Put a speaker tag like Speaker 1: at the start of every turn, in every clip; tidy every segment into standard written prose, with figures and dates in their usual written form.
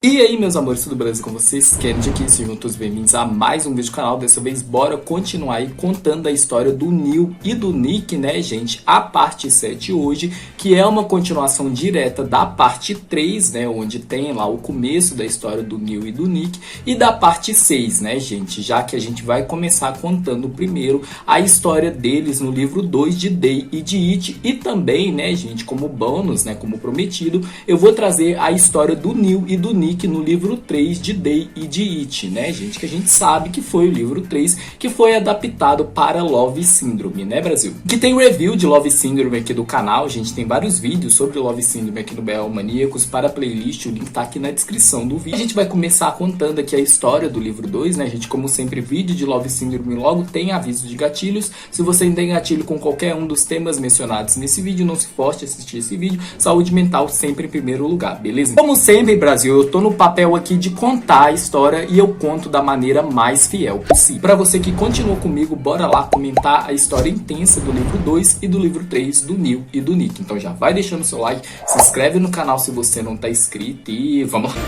Speaker 1: E aí, meus amores, tudo beleza com vocês? Kennedy aqui, sejam todos bem-vindos a mais um vídeo do canal. Dessa vez, bora continuar aí contando a história do Neil e do Nick, né, gente? A parte 7 hoje, que é uma continuação direta da parte 3, né, onde tem lá o começo da história do Neil e do Nick, e da parte 6, né, gente? Já que a gente vai começar contando primeiro a história deles no livro 2 de Day e de It, e também, né, gente, como bônus, né, como prometido, eu vou trazer a história do Neil e do Nick no livro 3 de Day e de It, né, gente? Que a gente sabe que foi o livro 3 que foi adaptado para Love Syndrome, né, Brasil? Que tem review de Love Syndrome aqui do canal, gente. Tem vários vídeos sobre Love Syndrome aqui no BL Maníacos para a playlist, o link tá aqui na descrição do vídeo. A gente vai começar contando aqui a história do livro 2, né, gente? Como sempre, vídeo de Love Syndrome logo tem aviso de gatilhos. Se você não tem gatilho com qualquer um dos temas mencionados nesse vídeo, não se force a assistir esse vídeo. Saúde mental sempre em primeiro lugar, beleza? Como sempre, Brasil, eu tô no papel aqui de contar a história e eu conto da maneira mais fiel possível. Para você que continua comigo, bora lá comentar a história intensa do livro 2 e do livro 3 do Neil e do Nick. Então já vai deixando seu like, se inscreve no canal se você não tá inscrito e vamos lá.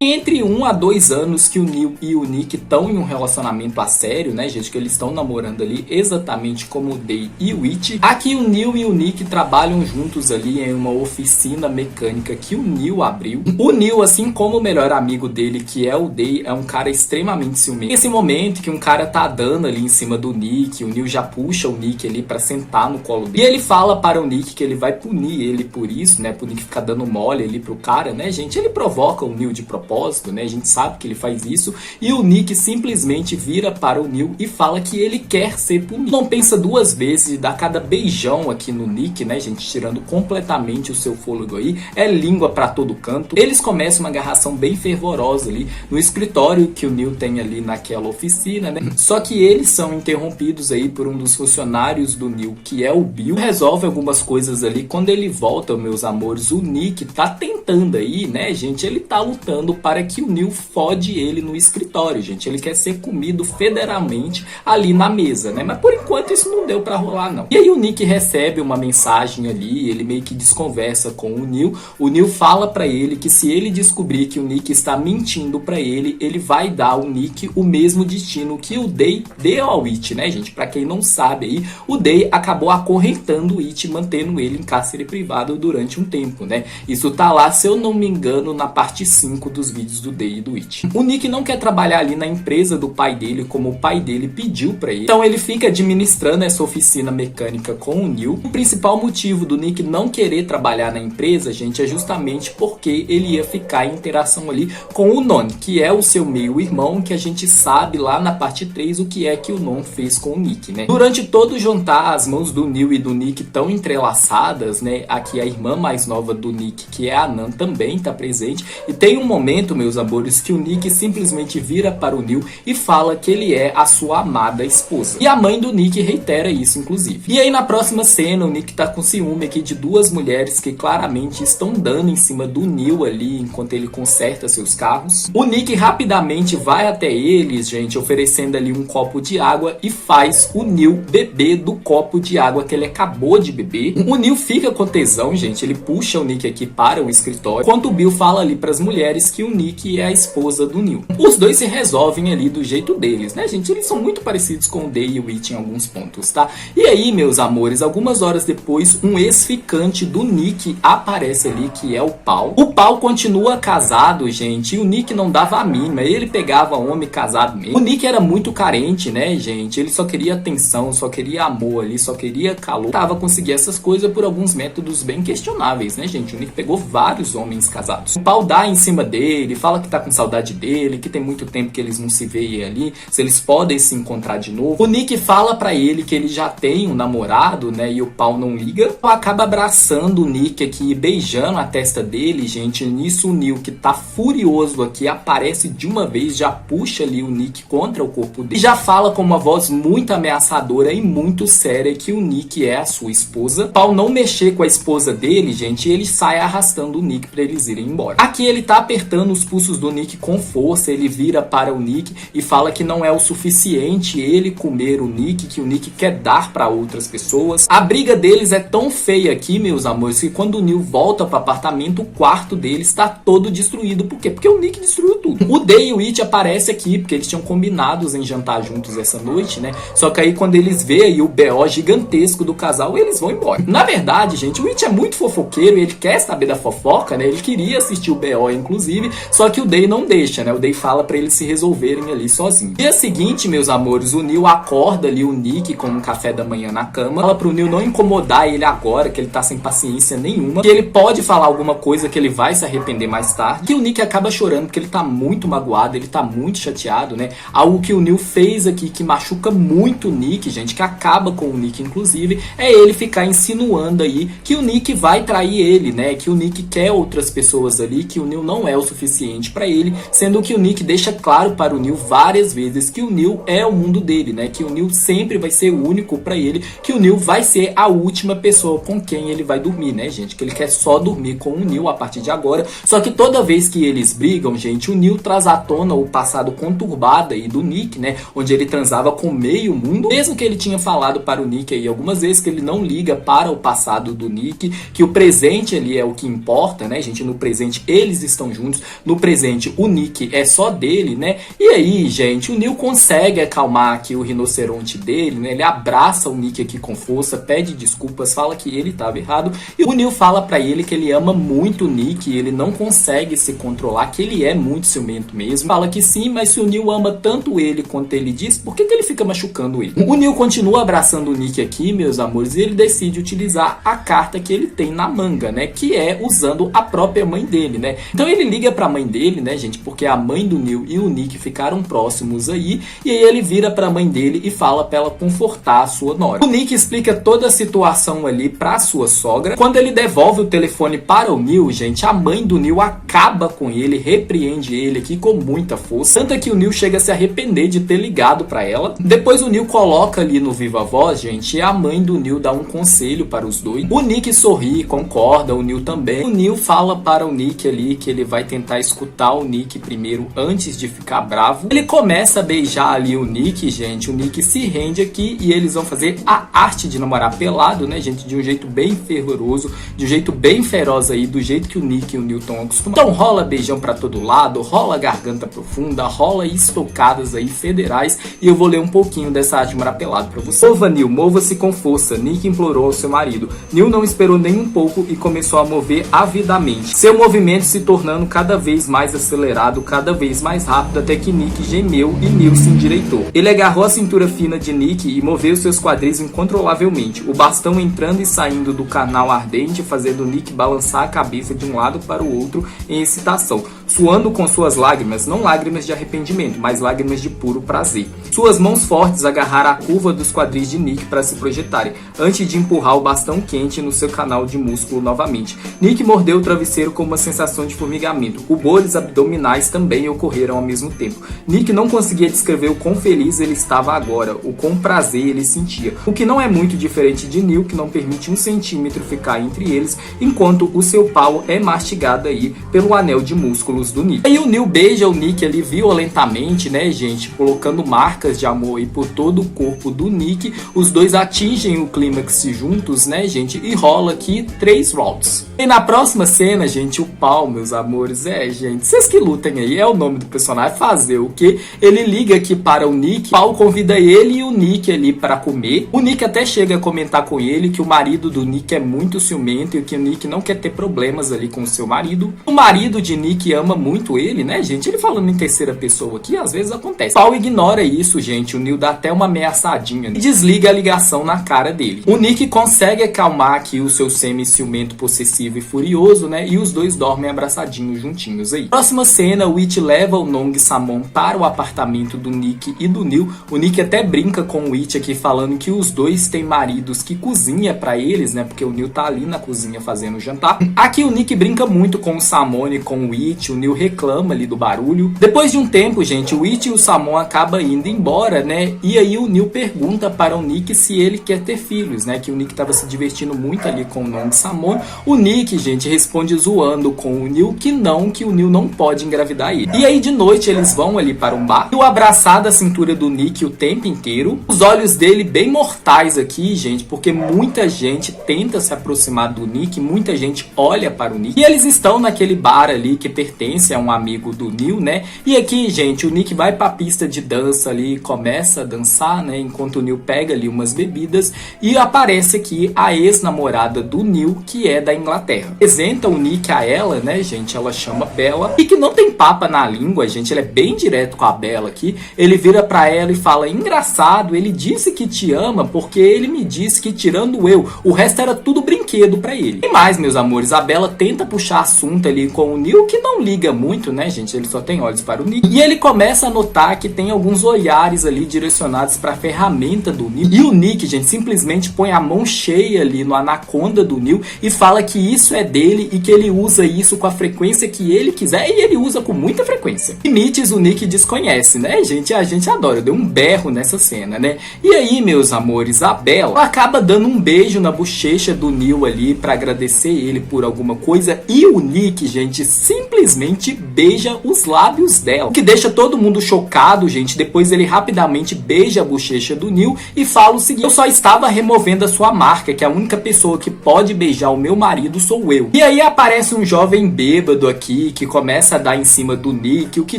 Speaker 1: Entre 1 a 2 anos que o Neil e o Nick estão em um relacionamento a sério, né, gente? Que eles estão namorando ali exatamente como o Day e o It. Aqui o Neil e o Nick trabalham juntos ali em uma oficina mecânica que o Neil abriu. O Neil, assim como o melhor amigo dele, que é o Day, é um cara extremamente ciumento. Nesse momento que um cara tá dando ali em cima do Nick, o Neil já puxa o Nick ali pra sentar no colo dele. E ele fala para o Nick que ele vai punir ele por isso, né? Por Nick ficar dando mole ali pro cara, né, gente? Ele provoca o Neil de propósito, né? A gente sabe que ele faz isso. E o Nick simplesmente vira para o Neil e fala que ele quer ser punido. Não pensa duas vezes, dá cada beijão aqui no Nick, né, gente? Tirando completamente o seu fôlego aí. É língua para todo canto. Eles começam uma agarração bem fervorosa ali no escritório que o Neil tem ali naquela oficina, né? Só que eles são interrompidos aí por um dos funcionários do Neil, que é o Bill. Resolve algumas coisas ali. Quando ele volta, meus amores, o Nick tá tentando aí, né, gente? Ele tá lutando para que o Neil fode ele no escritório, gente. Ele quer ser comido federalmente ali na mesa, né? Mas por enquanto isso não deu pra rolar, não. E aí o Nick recebe uma mensagem ali, ele meio que desconversa com o Neil. O Neil fala pra ele que se ele descobrir que o Nick está mentindo pra ele, ele vai dar ao Nick o mesmo destino que o Day deu ao It, né, gente? Pra quem não sabe aí, o Day acabou acorrentando o It, mantendo ele em cárcere privado durante um tempo, né? Isso tá lá, se eu não me engano, na parte 5 dos vídeos do Day e do It. O Nick não quer trabalhar ali na empresa do pai dele, como o pai dele pediu pra ele. Então ele fica administrando essa oficina mecânica com o Neil. O principal motivo do Nick não querer trabalhar na empresa, gente, é justamente porque ele ia ficar em interação ali com o Non, que é o seu meio-irmão, que a gente sabe lá na parte 3 o que é que o Non fez com o Nick, né? Durante todo o jantar, as mãos do Neil e do Nick estão entrelaçadas, né? Aqui a irmã mais nova do Nick, que é a Nan, também tá presente. E tem um momento, meus amores, que o Nick simplesmente vira para o Neil e fala que ele é a sua amada esposa. E a mãe do Nick reitera isso, inclusive. E aí na próxima cena, o Nick tá com ciúme aqui de duas mulheres que claramente estão dando em cima do Neil ali, enquanto ele conserta seus carros. O Nick rapidamente vai até eles, gente, oferecendo ali um copo de água e faz o Neil beber do copo de água que ele acabou de beber. O Neil fica com tesão, gente, ele puxa o Nick aqui para o escritório, enquanto o Bill fala ali para as mulheres que o Nick é a esposa do Neil. Os dois se resolvem ali do jeito deles, né, gente? Eles são muito parecidos com o Day e o It em alguns pontos, tá? E aí, meus amores, algumas horas depois, um ex-ficante do Nick aparece ali, que é o Paul. O Paul continua casado, gente, e o Nick não dava a mínima. Ele pegava homem casado mesmo. O Nick era muito carente, né, gente? Ele só queria atenção, só queria amor ali, só queria calor. Tava conseguir essas coisas por alguns métodos bem questionáveis, né, gente? O Nick pegou vários homens casados. O Paul dá em cima dele, fala que tá com saudade dele, que tem muito tempo que eles não se veem ali, se eles podem se encontrar de novo. O Nick fala pra ele que ele já tem um namorado, né, e o Paul não liga. Acaba abraçando o Nick aqui, beijando a testa dele, gente. Nisso o Neil, que tá furioso aqui, aparece de uma vez, já puxa ali o Nick contra o corpo dele. E já fala com uma voz muito ameaçadora e muito séria que o Nick é a sua esposa. Paul não mexer com a esposa dele, gente, ele sai arrastando o Nick pra eles irem embora. Aqui ele tá apertando apertando os pulsos do Nick com força. Ele vira para o Nick e fala que não é o suficiente ele comer o Nick, que o Nick quer dar para outras pessoas. A briga deles é tão feia aqui, meus amores, que quando o Neil volta para o apartamento, o quarto dele está todo destruído. Por quê? Porque o Nick destruiu tudo. O Day e o It aparecem aqui, porque eles tinham combinado em jantar juntos essa noite, né? Só que aí quando eles veem aí o BO gigantesco do casal, eles vão embora. Na verdade, gente, o It é muito fofoqueiro e ele quer saber da fofoca, né? Ele queria assistir o BO, inclusive, só que o Day não deixa, né? O Day fala pra eles se resolverem ali sozinho. Dia seguinte, meus amores, o Neil acorda ali o Nick com um café da manhã na cama. Fala pro Neil não incomodar ele agora, que ele tá sem paciência nenhuma, que ele pode falar alguma coisa que ele vai se arrepender mais tarde. Que o Nick acaba chorando porque ele tá muito magoado, ele tá muito chateado, né? Algo que o Neil fez aqui que machuca muito o Nick, gente, que acaba com o Nick, inclusive, é ele ficar insinuando aí que o Nick vai trair ele, né? Que o Nick quer outras pessoas ali, que o Neil não é o suficiente pra ele, sendo que o Nick deixa claro para o Neil várias vezes que o Neil é o mundo dele, né? Que o Neil sempre vai ser o único pra ele, que o Neil vai ser a última pessoa com quem ele vai dormir, né, gente? Que ele quer só dormir com o Neil a partir de agora. Só que toda vez que eles brigam, gente, o Neil traz à tona o passado conturbado aí do Nick, né? Onde ele transava com meio mundo, mesmo que ele tinha falado para o Nick aí algumas vezes que ele não liga para o passado do Nick, que o presente ali é o que importa, né, gente? No presente eles estão juntos, no presente o Nick é só dele, né? E aí, gente, o Neil consegue acalmar aqui o rinoceronte dele, né? Ele abraça o Nick aqui com força, pede desculpas, fala que ele estava errado, e o Neil fala pra ele que ele ama muito o Nick, ele não consegue se controlar, que ele é muito ciumento mesmo. Fala que sim, mas se o Neil ama tanto ele quanto ele diz, por que ele fica machucando ele? O Neil continua abraçando o Nick aqui, meus amores, e ele decide utilizar a carta que ele tem na manga, né? Que é usando a própria mãe dele, né? Então ele liga pra mãe dele, né, gente? Porque a mãe do Neil e o Nick ficaram próximos aí, e aí ele vira pra mãe dele e fala pra ela confortar a sua nora. O Nick explica toda a situação ali pra sua sogra. Quando ele devolve o telefone para o Neil, gente, a mãe do Neil acaba com ele, repreende ele aqui com muita força, tanto é que o Neil chega a se arrepender de ter ligado pra ela. Depois o Neil coloca ali no Viva Voz, gente, e a mãe do Neil dá um conselho para os dois. O Nick sorri, concorda, o Neil também. O Neil fala para o Nick ali que ele vai tentar escutar o Nick primeiro antes de ficar bravo. Ele começa a beijar ali o Nick, gente, o Nick se rende aqui e eles vão fazer a arte de namorar pelado, né, gente, de um jeito bem fervoroso, de um jeito bem feroz aí, do jeito que o Nick e o Neil estão acostumados. Então rola beijão pra todo lado, rola garganta profunda, rola estocadas aí federais, e eu vou ler um pouquinho dessa arte de namorar pelado pra você. Mova, Neil, mova-se com força, Nick implorou ao seu marido. Neil não esperou nem um pouco e começou a mover avidamente, seu movimento se tornando cada vez mais acelerado, cada vez mais rápido, até que Nick gemeu e Neil se endireitou. Ele agarrou a cintura fina de Nick e moveu seus quadris incontrolavelmente, o bastão entrando e saindo do canal ardente, fazendo Nick balançar a cabeça de um lado para o outro em excitação, suando com suas lágrimas, não lágrimas de arrependimento, mas lágrimas de puro prazer. Suas mãos fortes agarraram a curva dos quadris de Nick para se projetarem, antes de empurrar o bastão quente no seu canal de músculo novamente. Nick mordeu o travesseiro com uma sensação de formigamento. Rubores abdominais também ocorreram ao mesmo tempo. Nick não conseguia descrever o quão feliz ele estava agora, o quão prazer ele sentia, o que não é muito diferente de Neil, que não permite um centímetro ficar entre eles, enquanto o seu pau é mastigado aí pelo anel de músculos do Nick. Aí o Neil beija o Nick ali violentamente, né, gente, colocando marcas de amor aí por todo o corpo do Nick. Os dois atingem o clímax juntos, né, gente, e rola aqui 3 rounds. E na próxima cena, gente, o pau, meus amores, gente, vocês que lutem aí, é o nome do personagem, fazer o que? Ele liga aqui para o Nick, o pau convida ele e o Nick ali para comer. O Nick até chega a comentar com ele que o marido do Nick é muito ciumento e que o Nick não quer ter problemas ali com o seu marido. O marido de Nick ama muito ele, né, gente? Ele falando em terceira pessoa aqui, às vezes acontece. O pau ignora isso, gente. O Neil dá até uma ameaçadinha e desliga a ligação na cara dele. O Nick consegue acalmar aqui o seu semi-ciumento possessivo e furioso, né? E os dois dormem abraçadinhos juntinhos aí. Próxima cena, o It leva o Nong Samon para o apartamento do Nick e do Neil. O Nick até brinca com o It aqui, falando que os dois têm maridos que cozinha pra eles, né? Porque o Neil tá ali na cozinha fazendo o jantar. Aqui o Nick brinca muito com o Samon com o It, o Neil reclama ali do barulho. Depois de um tempo, gente, o It e o Samon acabam indo embora. embora, né? E aí o Neil pergunta para o Nick se ele quer ter filhos, né? Que o Nick tava se divertindo muito ali com o Nong Samon. O Nick, gente, responde zoando com o Neil que o Neil não pode engravidar ele. E aí de noite eles vão ali para um bar. E o abraçar da cintura do Nick o tempo inteiro. Os olhos dele bem mortais aqui, gente, porque muita gente tenta se aproximar do Nick, muita gente olha para o Nick. E eles estão naquele bar ali que pertence a um amigo do Neil, né? E aqui, gente, o Nick vai pra pista de dança ali, começa a dançar, né? Enquanto o Neil pega ali umas bebidas e aparece aqui a ex-namorada do Neil, que é da Inglaterra. Apresenta o Nick a ela, né, gente? Ela chama Bella e que não tem papa na língua, gente. Ele é bem direto com a Bella aqui. Ele vira pra ela e fala: engraçado, ele disse que te ama porque ele me disse que tirando eu, o resto era tudo brinquedo pra ele. E mais, meus amores, a Bella tenta puxar assunto ali com o Neil, que não liga muito, né, gente? Ele só tem olhos para o Nick. E ele começa a notar que tem alguns olhares ali direcionados para a ferramenta do Neil. E o Nick, gente, simplesmente põe a mão cheia ali no anaconda do Neil e fala que isso é dele e que ele usa isso com a frequência que ele quiser, e ele usa com muita frequência. Limites o Nick desconhece, né, gente? A gente adora. Deu um berro nessa cena, né? E aí, meus amores, a Bella acaba dando um beijo na bochecha do Neil ali para agradecer ele por alguma coisa, e o Nick, gente, simplesmente beija os lábios dela, o que deixa todo mundo chocado, gente. Depois ele rapidamente beija a bochecha do Neil e fala o seguinte: eu só estava removendo a sua marca, que a única pessoa que pode beijar o meu marido sou eu. E aí aparece um jovem bêbado aqui que começa a dar em cima do Nick, o que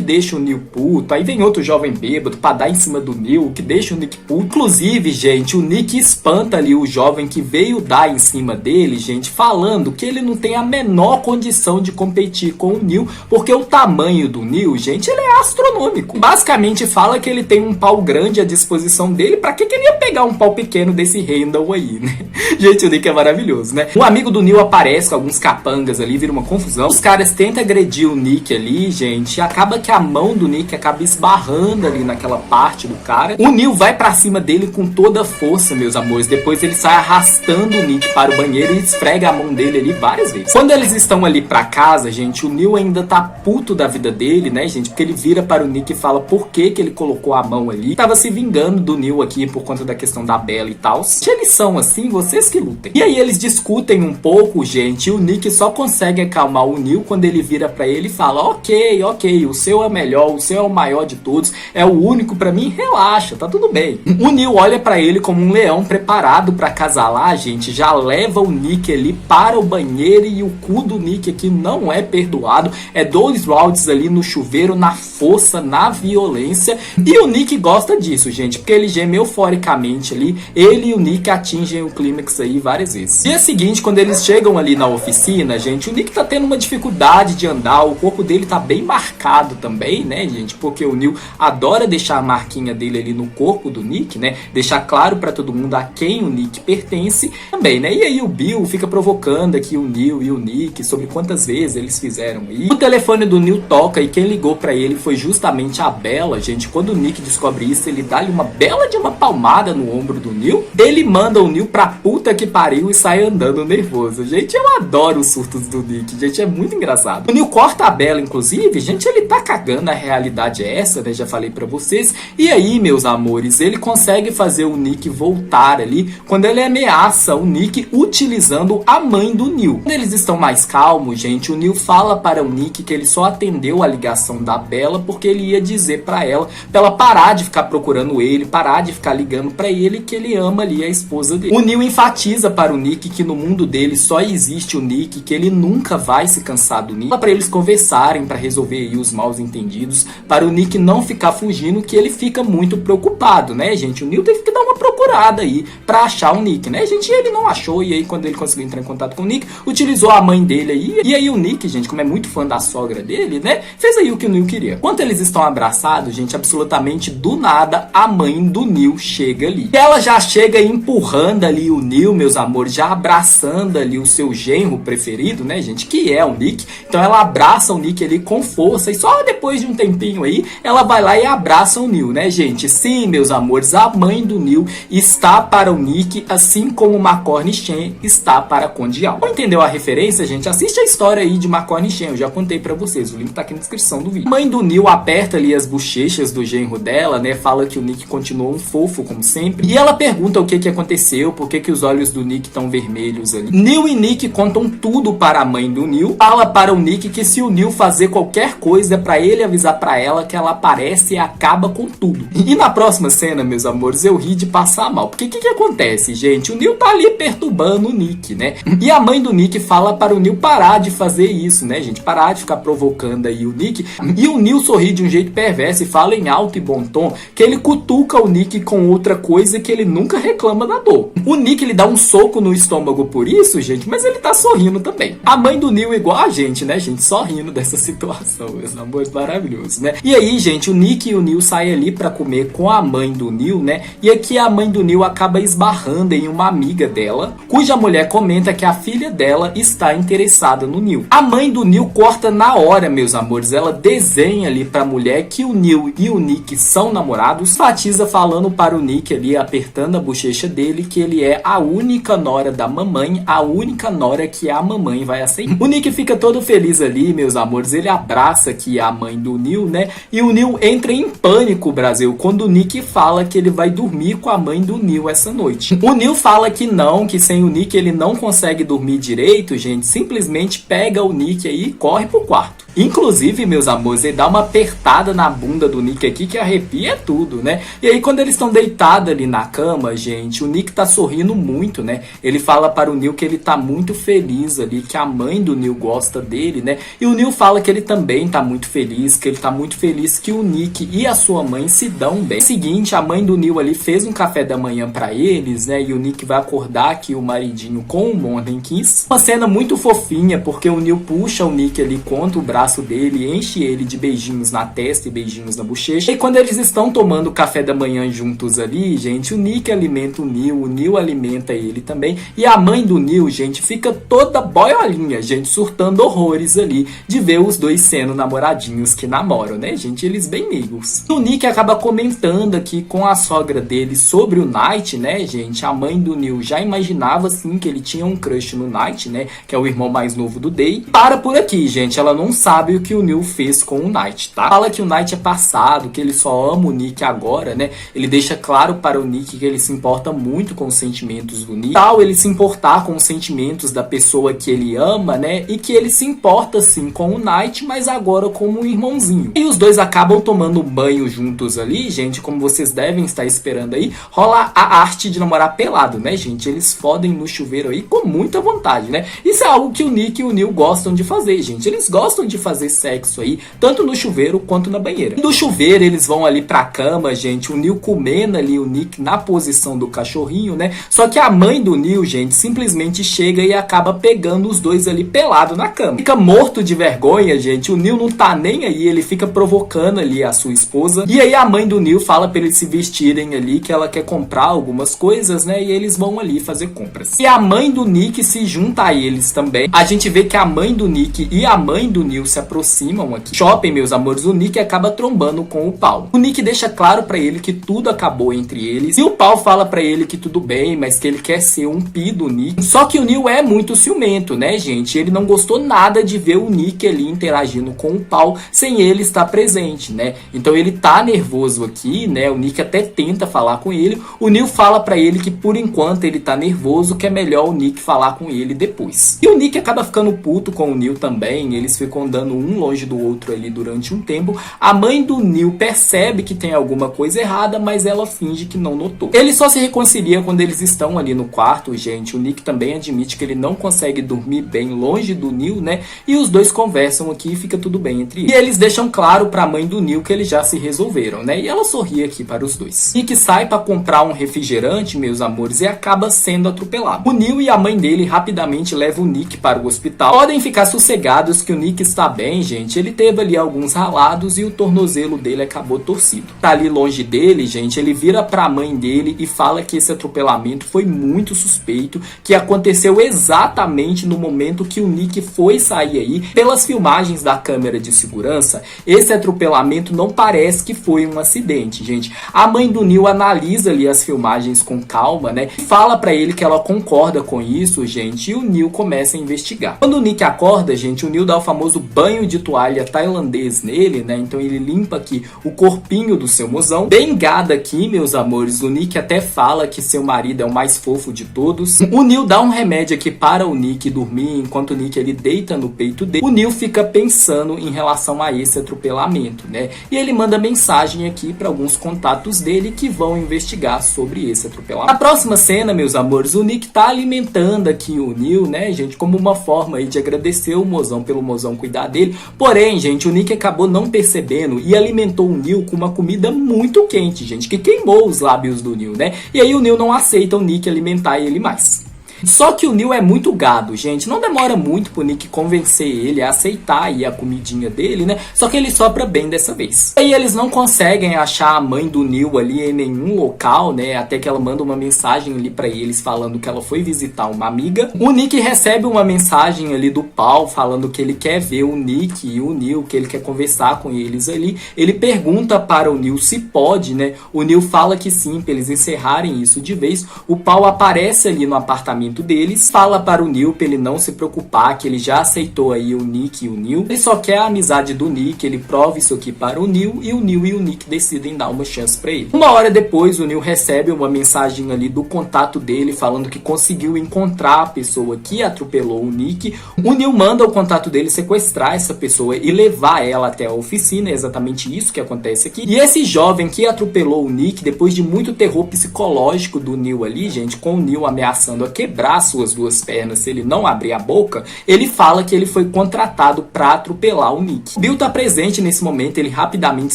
Speaker 1: deixa o Neil puto. Aí vem outro jovem bêbado pra dar em cima do Neil, o que deixa o Nick puto. Inclusive, gente, o Nick espanta ali o jovem que veio dar em cima dele, gente, falando que ele não tem a menor condição de competir com o Neil, porque o tamanho do Neil, gente, ele é astronômico. Basicamente fala que ele tem um pau grande à disposição dele. Pra que ele ia pegar um pau pequeno desse Randall aí, né? Gente, o Nick é maravilhoso, né? Um amigo do Neil aparece com alguns capangas ali, vira uma confusão. Os caras tentam agredir o Nick ali, gente, e acaba que a mão do Nick acaba esbarrando ali naquela parte do cara. O Neil vai pra cima dele com toda a força, meus amores. Depois ele sai arrastando o Nick para o banheiro e esfrega a mão dele ali várias vezes. Quando eles estão ali pra casa, gente, o Neil ainda tá puto da vida dele, né, gente? Porque ele vira para o Nick e fala por que ele colocou a mão ali. Tava se vingando do Neil aqui por conta da questão da Bella e tal. Se eles são assim, vocês que lutem. E aí eles discutem um pouco, gente, e o Nick só consegue acalmar o Neil quando ele vira pra ele e fala: ok, o seu é melhor, o seu é o maior de todos, é o único pra mim, relaxa, tá tudo bem. O Neil olha pra ele como um leão preparado pra acasalar, gente, já leva o Nick ali para o banheiro e o cu do Nick aqui não é perdoado. É 2 rounds ali no chuveiro, na força, na violência. E o Nick gosta disso, gente, porque ele geme euforicamente ali. Ele e o Nick atingem o clímax aí várias vezes. Dia seguinte, quando eles chegam ali na oficina, gente, o Nick tá tendo uma dificuldade de andar. O corpo dele tá bem marcado também, né, gente? Porque o Neil adora deixar a marquinha dele ali no corpo do Nick, né? Deixar claro pra todo mundo a quem o Nick pertence também, né? E aí o Bill fica provocando aqui o Neil e o Nick sobre quantas vezes eles fizeram isso. O telefone do Neil toca e quem ligou pra ele foi justamente a Bella, gente. Quando o Nick descobre isso, ele dá-lhe uma bela de uma palmada no ombro do Neil. Ele manda o Neil pra puta que pariu e sai andando nervoso. Gente, eu adoro os surtos do Nick, gente, é muito engraçado. O Neil corta a Bella, inclusive, gente, ele tá cagando, a realidade é essa, né? Já falei pra vocês. E aí, meus amores, ele consegue fazer o Nick voltar ali quando ele ameaça o Nick utilizando a mãe do Neil. Quando eles estão mais calmos, gente, o Neil fala para o Nick que ele só atendeu a ligação da Bella porque ele ia dizer pra ela parar de ficar procurando ele, parar de ficar ligando pra ele, que ele ama ali a esposa dele. O Neil enfatiza para o Nick que no mundo dele só existe o Nick, que ele nunca vai se cansar do Nick. Para eles conversarem, para resolver aí os maus entendidos, para o Nick não ficar fugindo, que ele fica muito preocupado, né, gente? O Neil teve que dar uma procurada aí pra achar o Nick, né, gente? E ele não achou, e aí quando ele conseguiu entrar em contato com o Nick, utilizou a mãe dele aí, e aí o Nick, gente, como é muito fã da sogra dele, né, fez aí o que o Neil queria. Enquanto eles estão abraçados, gente, absolutamente do nada, a mãe do Neil chega ali. E ela já chega empurrando ali o Neil, meus amores, já abraçando ali o seu genro preferido, né, gente, que é o Nick. Então ela abraça o Nick ali com força, e só depois de um tempinho aí, ela vai lá e abraça o Neil, né, gente? Sim, meus amores, a mãe do Neil está para o Nick, assim como McCorny Shen está para Condial. Não entendeu a referência, gente? Assiste a história aí de McCorny Shen, eu já contei pra vocês, o link tá aqui na descrição do vídeo. A mãe do Neil aperta ali as bochechas do genro dela, dela, né, fala que o Nick continuou um fofo, como sempre. E ela pergunta o que aconteceu, por que os olhos do Nick estão vermelhos ali. Neil e Nick contam tudo para a mãe do Neil. Fala para o Nick que se o Neil fazer qualquer coisa, para ele avisar para ela que ela aparece e acaba com tudo. E na próxima cena, meus amores, eu ri de passar mal. Porque o que acontece, gente? O Neil tá ali perturbando o Nick, né? E a mãe do Nick fala para o Neil parar de fazer isso, né, gente? Parar de ficar provocando aí o Nick. E o Neil sorri de um jeito perverso e fala em alto e bom tom que ele cutuca o Nick com outra coisa que ele nunca reclama da dor. O Nick, ele dá um soco no estômago por isso, gente, mas ele tá sorrindo também. A mãe do Neil igual a gente, né, gente? Só rindo dessa situação, meus amores, maravilhoso, né? E aí, gente, o Nick e o Neil saem ali pra comer com a mãe do Neil, né? E aqui a mãe do Neil acaba esbarrando em uma amiga dela, cuja mulher comenta que a filha dela está interessada no Neil. A mãe do Neil corta na hora, meus amores. Ela desenha ali pra mulher que o Neil e o Nick são namorados, enfatiza falando para o Nick ali, apertando a bochecha dele, que ele é a única nora da mamãe, a única nora que a mamãe vai aceitar. O Nick fica todo feliz ali, meus amores. Ele abraça aqui a mãe do Neil, né? E o Neil entra em pânico, Brasil, quando o Nick fala que ele vai dormir com a mãe do Neil essa noite. O Neil fala que não, que sem o Nick ele não consegue dormir direito, gente. Simplesmente pega o Nick aí e corre pro quarto. Inclusive, meus amores, ele dá uma apertada na bunda do Nick aqui que arrepia tudo, né? E aí, quando eles estão deitados ali na cama, gente, o Nick tá sorrindo muito, né? Ele fala para o Neil que ele tá muito feliz ali, que a mãe do Neil gosta dele, né? E o Neil fala que ele também tá muito feliz, que ele tá muito feliz que o Nick e a sua mãe se dão bem. No seguinte, a mãe do Neil ali fez um café da manhã pra eles, né? E o Nick vai acordar aqui o maridinho com o Morning Kiss. Uma cena muito fofinha, porque o Neil puxa o Nick ali contra o braço dele, enche ele de beijinhos na testa e beijinhos na bochecha. E quando eles estão tomando café da manhã juntos ali, gente, o Nick alimenta o Neil alimenta ele também. E a mãe do Neil, gente, fica toda boiolinha, gente, surtando horrores ali de ver os dois sendo namoradinhos que namoram, né, gente? Eles bem amigos. O Nick acaba comentando aqui com a sogra dele sobre o Night, né, gente? A mãe do Neil já imaginava, assim, que ele tinha um crush no Night, né, que é o irmão mais novo do Day. Para por aqui, gente, ela não sabe o que o Neil fez com o Night, tá? Fala que o Night é passado, que ele só ama o Nick agora, né? Ele deixa claro para o Nick que ele se importa muito com os sentimentos do Nick. Tal ele se importar com os sentimentos da pessoa que ele ama, né? E que ele se importa sim com o Night, mas agora como um irmãozinho. E os dois acabam tomando um banho juntos ali, gente, como vocês devem estar esperando aí. Rola a arte de namorar pelado, né, gente? Eles fodem no chuveiro aí com muita vontade, né? Isso é algo que o Nick e o Neil gostam de fazer, gente. Eles gostam de fazer sexo aí, tanto no chuveiro quanto na banheira. No chuveiro eles vão ali pra cama, gente, o Neil comendo ali o Nick na posição do cachorrinho, né? Só que a mãe do Neil, gente, simplesmente chega e acaba pegando os dois ali pelado na cama. Fica morto de vergonha, gente, o Neil não tá nem aí, ele fica provocando ali a sua esposa. E aí a mãe do Neil fala pra eles se vestirem ali, que ela quer comprar algumas coisas, né? E eles vão ali fazer compras. E a mãe do Nick se junta a eles também. A gente vê que a mãe do Nick e a mãe do Neil se aproximam aqui. Shopping, meus amores, o Nick acaba trombando com o Paul. O Nick deixa claro pra ele que tudo acabou entre eles. E o Paul fala pra ele que tudo bem, mas que ele quer ser um pi do Nick. Só que o Neil é muito ciumento, né, gente? Ele não gostou nada de ver o Nick ali interagindo com o Paul sem ele estar presente, né? Então ele tá nervoso aqui, né? O Nick até tenta falar com ele. O Neil fala pra ele que por enquanto ele tá nervoso, que é melhor o Nick falar com ele depois. E o Nick acaba ficando puto com o Neil também. Eles ficam andando um longe do outro ali durante um tempo. A mãe do Neil percebe que tem alguma coisa errada, mas ela finge que não notou. Ele só se reconcilia quando eles estão ali no quarto, gente. O Nick também admite que ele não consegue dormir bem longe do Neil, né? E os dois conversam aqui e fica tudo bem entre eles. E eles deixam claro pra mãe do Neil que eles já se resolveram, né? E ela sorri aqui para os dois. Nick sai pra comprar um refrigerante, meus amores, e acaba sendo atropelado. O Neil e a mãe dele rapidamente levam o Nick para o hospital. Podem ficar sossegados que o Nick está bem, gente. Ele teve ali alguns ralados e o tornozelo dele acabou torcido. Tá ali longe dele, gente, ele vira pra mãe dele e fala que esse atropelamento foi muito suspeito, que aconteceu exatamente no momento que o Nick foi sair aí. Pelas filmagens da câmera de segurança, esse atropelamento não parece que foi um acidente, gente. A mãe do Neil analisa ali as filmagens com calma, né? Fala pra ele que ela concorda com isso, gente, e o Neil começa a investigar. Quando o Nick acorda, gente, o Neil dá o famoso banho de toalha tailandês nele, né? Então ele limpa aqui o corpinho do seu mozão. Bem gada aqui, meus amores, o Nick até fala que seu marido é o mais fofo de todos. O Neil dá um remédio aqui para o Nick dormir, enquanto o Nick ele deita no peito dele. O Neil fica pensando em relação a esse atropelamento, né? E ele manda mensagem aqui para alguns contatos dele que vão investigar sobre esse atropelamento. Na próxima cena, meus amores, o Nick tá alimentando aqui o Neil, né, gente, como uma forma aí de agradecer o mozão pelo mozão cuidar dele. Porém, gente, o Nick acabou não percebendo e alimentou o Neil com uma comida muito quente, gente, que queimou os lábios do Neil, né? E aí o Neil não aceita o Nick alimentar ele mais. Só que o Neil é muito gado, gente. Não demora muito pro Nick convencer ele a aceitar aí a comidinha dele, né? Só que ele sopra bem dessa vez. Aí eles não conseguem achar a mãe do Neil ali em nenhum local, né? Até que ela manda uma mensagem ali pra eles falando que ela foi visitar uma amiga. O Nick recebe uma mensagem ali do Paul falando que ele quer ver o Nick e o Neil, que ele quer conversar com eles ali. Ele pergunta para o Neil se pode, né? O Neil fala que sim, pra eles encerrarem isso de vez. O Paul aparece ali no apartamento deles, fala para o Neil pra ele não se preocupar, que ele já aceitou aí o Nick e o Neil. Ele só quer a amizade do Nick, ele prova isso aqui para o Neil e o Neil e o Nick decidem dar uma chance pra ele. Uma hora depois, o Neil recebe uma mensagem ali do contato dele falando que conseguiu encontrar a pessoa que atropelou o Nick. O Neil manda o contato dele sequestrar essa pessoa e levar ela até a oficina, é exatamente isso que acontece aqui. E esse jovem que atropelou o Nick, depois de muito terror psicológico do Neil ali, gente, com o Neil ameaçando a quebrar suas duas pernas se ele não abrir a boca, ele fala que ele foi contratado para atropelar o Nick. O Bill tá presente nesse momento, ele rapidamente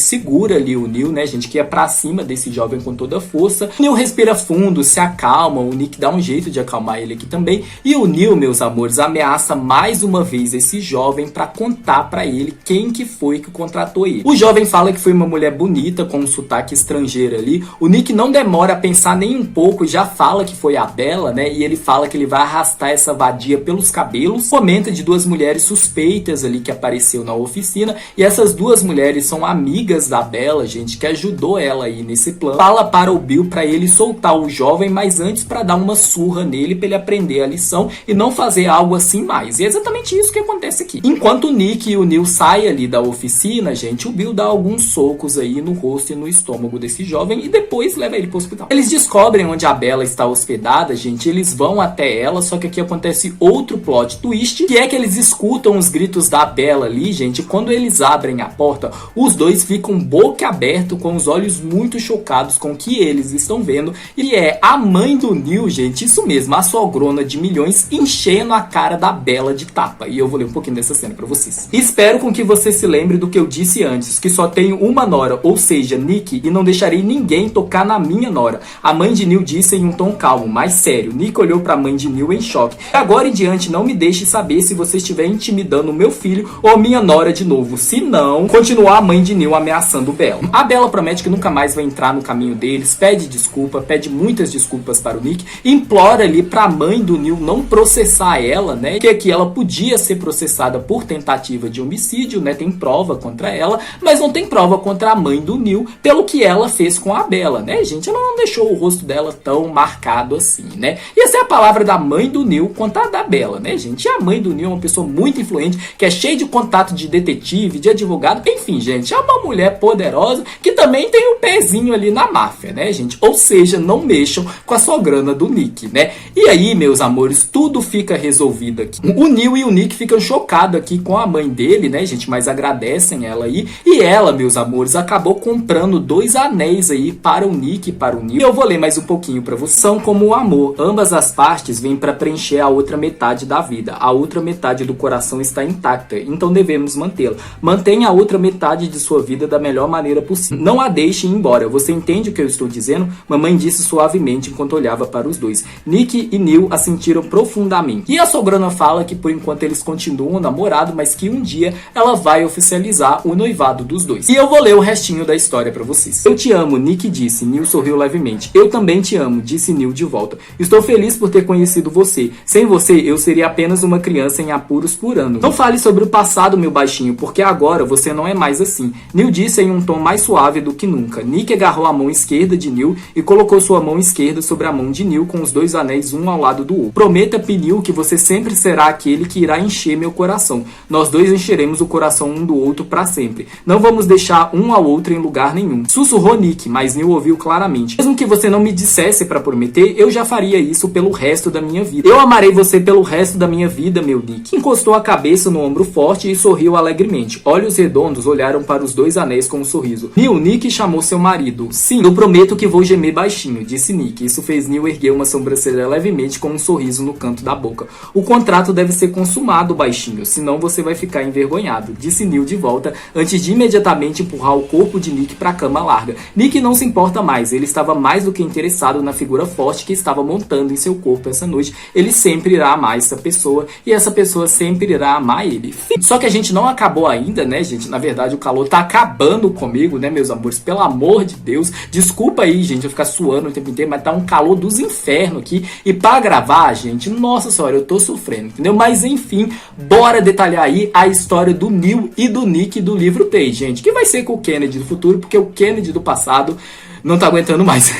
Speaker 1: segura ali o Neil, né, gente, que é pra cima desse jovem com toda a força. O Neil respira fundo, se acalma, o Nick dá um jeito de acalmar ele aqui também, e o Neil, meus amores, ameaça mais uma vez esse jovem para contar para ele quem que foi que contratou ele. O jovem fala que foi uma mulher bonita, com um sotaque estrangeiro ali. O Nick não demora a pensar nem um pouco e já fala que foi a Bella, né, e ele fala que ele vai arrastar essa vadia pelos cabelos. Comenta de duas mulheres suspeitas ali que apareceu na oficina, e essas duas mulheres são amigas da Bella, gente, que ajudou ela aí nesse plano. Fala para o Bill para ele soltar o jovem, mas antes para dar uma surra nele, para ele aprender a lição e não fazer algo assim mais. E é exatamente isso que acontece aqui. Enquanto o Nick e o Neil saem ali da oficina, gente, o Bill dá alguns socos aí no rosto e no estômago desse jovem e depois leva ele para o hospital. Eles descobrem onde a Bella está hospedada, gente, eles vão até ela, só que aqui acontece outro plot twist, que é que eles escutam os gritos da Bella ali, gente, e quando eles abrem a porta, os dois ficam boca aberta, com os olhos muito chocados com o que eles estão vendo, e é a mãe do Neil, gente, isso mesmo, a sogrona de milhões, enchendo a cara da Bella de tapa, e eu vou ler um pouquinho dessa cena pra vocês. Espero com que você se lembre do que eu disse antes, que só tenho uma nora, ou seja, Nick, e não deixarei ninguém tocar na minha nora. A mãe de Neil disse em um tom calmo, mas sério. Nick olhou pra mãe de Neil em choque. Agora em diante, não me deixe saber se você estiver intimidando o meu filho ou minha nora de novo. Se não, continuar a mãe de Neil ameaçando Bella. A Bella promete que nunca mais vai entrar no caminho deles, pede desculpa, pede muitas desculpas para o Nick, implora ali pra mãe do Neil não processar ela, né, que ela podia ser processada por tentativa de homicídio, né, tem prova contra ela, mas não tem prova contra a mãe do Neil pelo que ela fez com a Bella, né, gente, ela não deixou o rosto dela tão marcado assim, né, e essa é a palavra da mãe do Neil contra a da Bella, né, gente, e a mãe do Neil é uma pessoa muito influente, que é cheia de contato de detetive, de advogado, enfim, gente, é uma mulher poderosa que também tem um pezinho ali na máfia, né, gente, ou seja, não mexam com a sograna do Nick, né, e aí, meus amores, tudo fica resolvido aqui. O Neil e o Nick ficam chocados aqui com a mãe dele, né, gente, mas agradecem ela aí, e ela, meus amores, acabou comprando 2 anéis aí para o Nick e para o Neil. E eu vou ler mais um pouquinho para vocês. São como o amor, ambas as partes vêm para preencher a outra metade da vida, a outra metade do coração está intacta, então devemos mantê-la. Mantenha a outra metade de sua vida da melhor maneira possível. Não a deixe ir embora. Você entende o que eu estou dizendo? Mamãe disse suavemente enquanto olhava para os dois. Nick e Neil assentiram profundamente. E a sogrona fala que por enquanto eles continuam namorados, mas que um dia ela vai oficializar o noivado dos dois. E eu vou ler o restinho da história para vocês. Eu te amo, Nick disse. Neil sorriu levemente. Eu também te amo, disse Neil de volta. Estou feliz por ter ter conhecido você. Sem você, eu seria apenas uma criança em apuros por anos. Não fale sobre o passado, meu baixinho, porque agora você não é mais assim. Neil disse em um tom mais suave do que nunca. Nick agarrou a mão esquerda de Neil e colocou sua mão esquerda sobre a mão de Neil com os dois anéis um ao lado do outro. Prometa, Neil, que você sempre será aquele que irá encher meu coração. Nós dois encheremos o coração um do outro para sempre. Não vamos deixar um ao outro em lugar nenhum. Sussurrou Nick, mas Neil ouviu claramente. Mesmo que você não me dissesse para prometer, eu já faria isso pelo resto da minha vida. Eu amarei você pelo resto da minha vida, meu Nick. Encostou a cabeça no ombro forte e sorriu alegremente. Olhos redondos olharam para os dois anéis com um sorriso. Neil, Nick chamou seu marido. Sim, eu prometo que vou gemer baixinho, disse Nick. Isso fez Neil erguer uma sobrancelha levemente com um sorriso no canto da boca. O contrato deve ser consumado, baixinho, senão você vai ficar envergonhado, disse Neil de volta, antes de imediatamente empurrar o corpo de Nick para a cama larga. Nick não se importa mais, ele estava mais do que interessado na figura forte que estava montando em seu corpo essa noite. Ele sempre irá amar essa pessoa e essa pessoa sempre irá amar ele. Só que a gente não acabou ainda, né, gente? Na verdade, o calor tá acabando comigo, né, meus amores? Pelo amor de Deus. Desculpa aí, gente, eu ficar suando o tempo inteiro, mas tá um calor dos infernos aqui. E pra gravar, gente, nossa senhora, eu tô sofrendo, entendeu? Mas enfim, bora detalhar aí a história do Neil e do Nick do livro 3, gente. Que vai ser com o Kennedy do futuro, porque o Kennedy do passado não tá aguentando mais.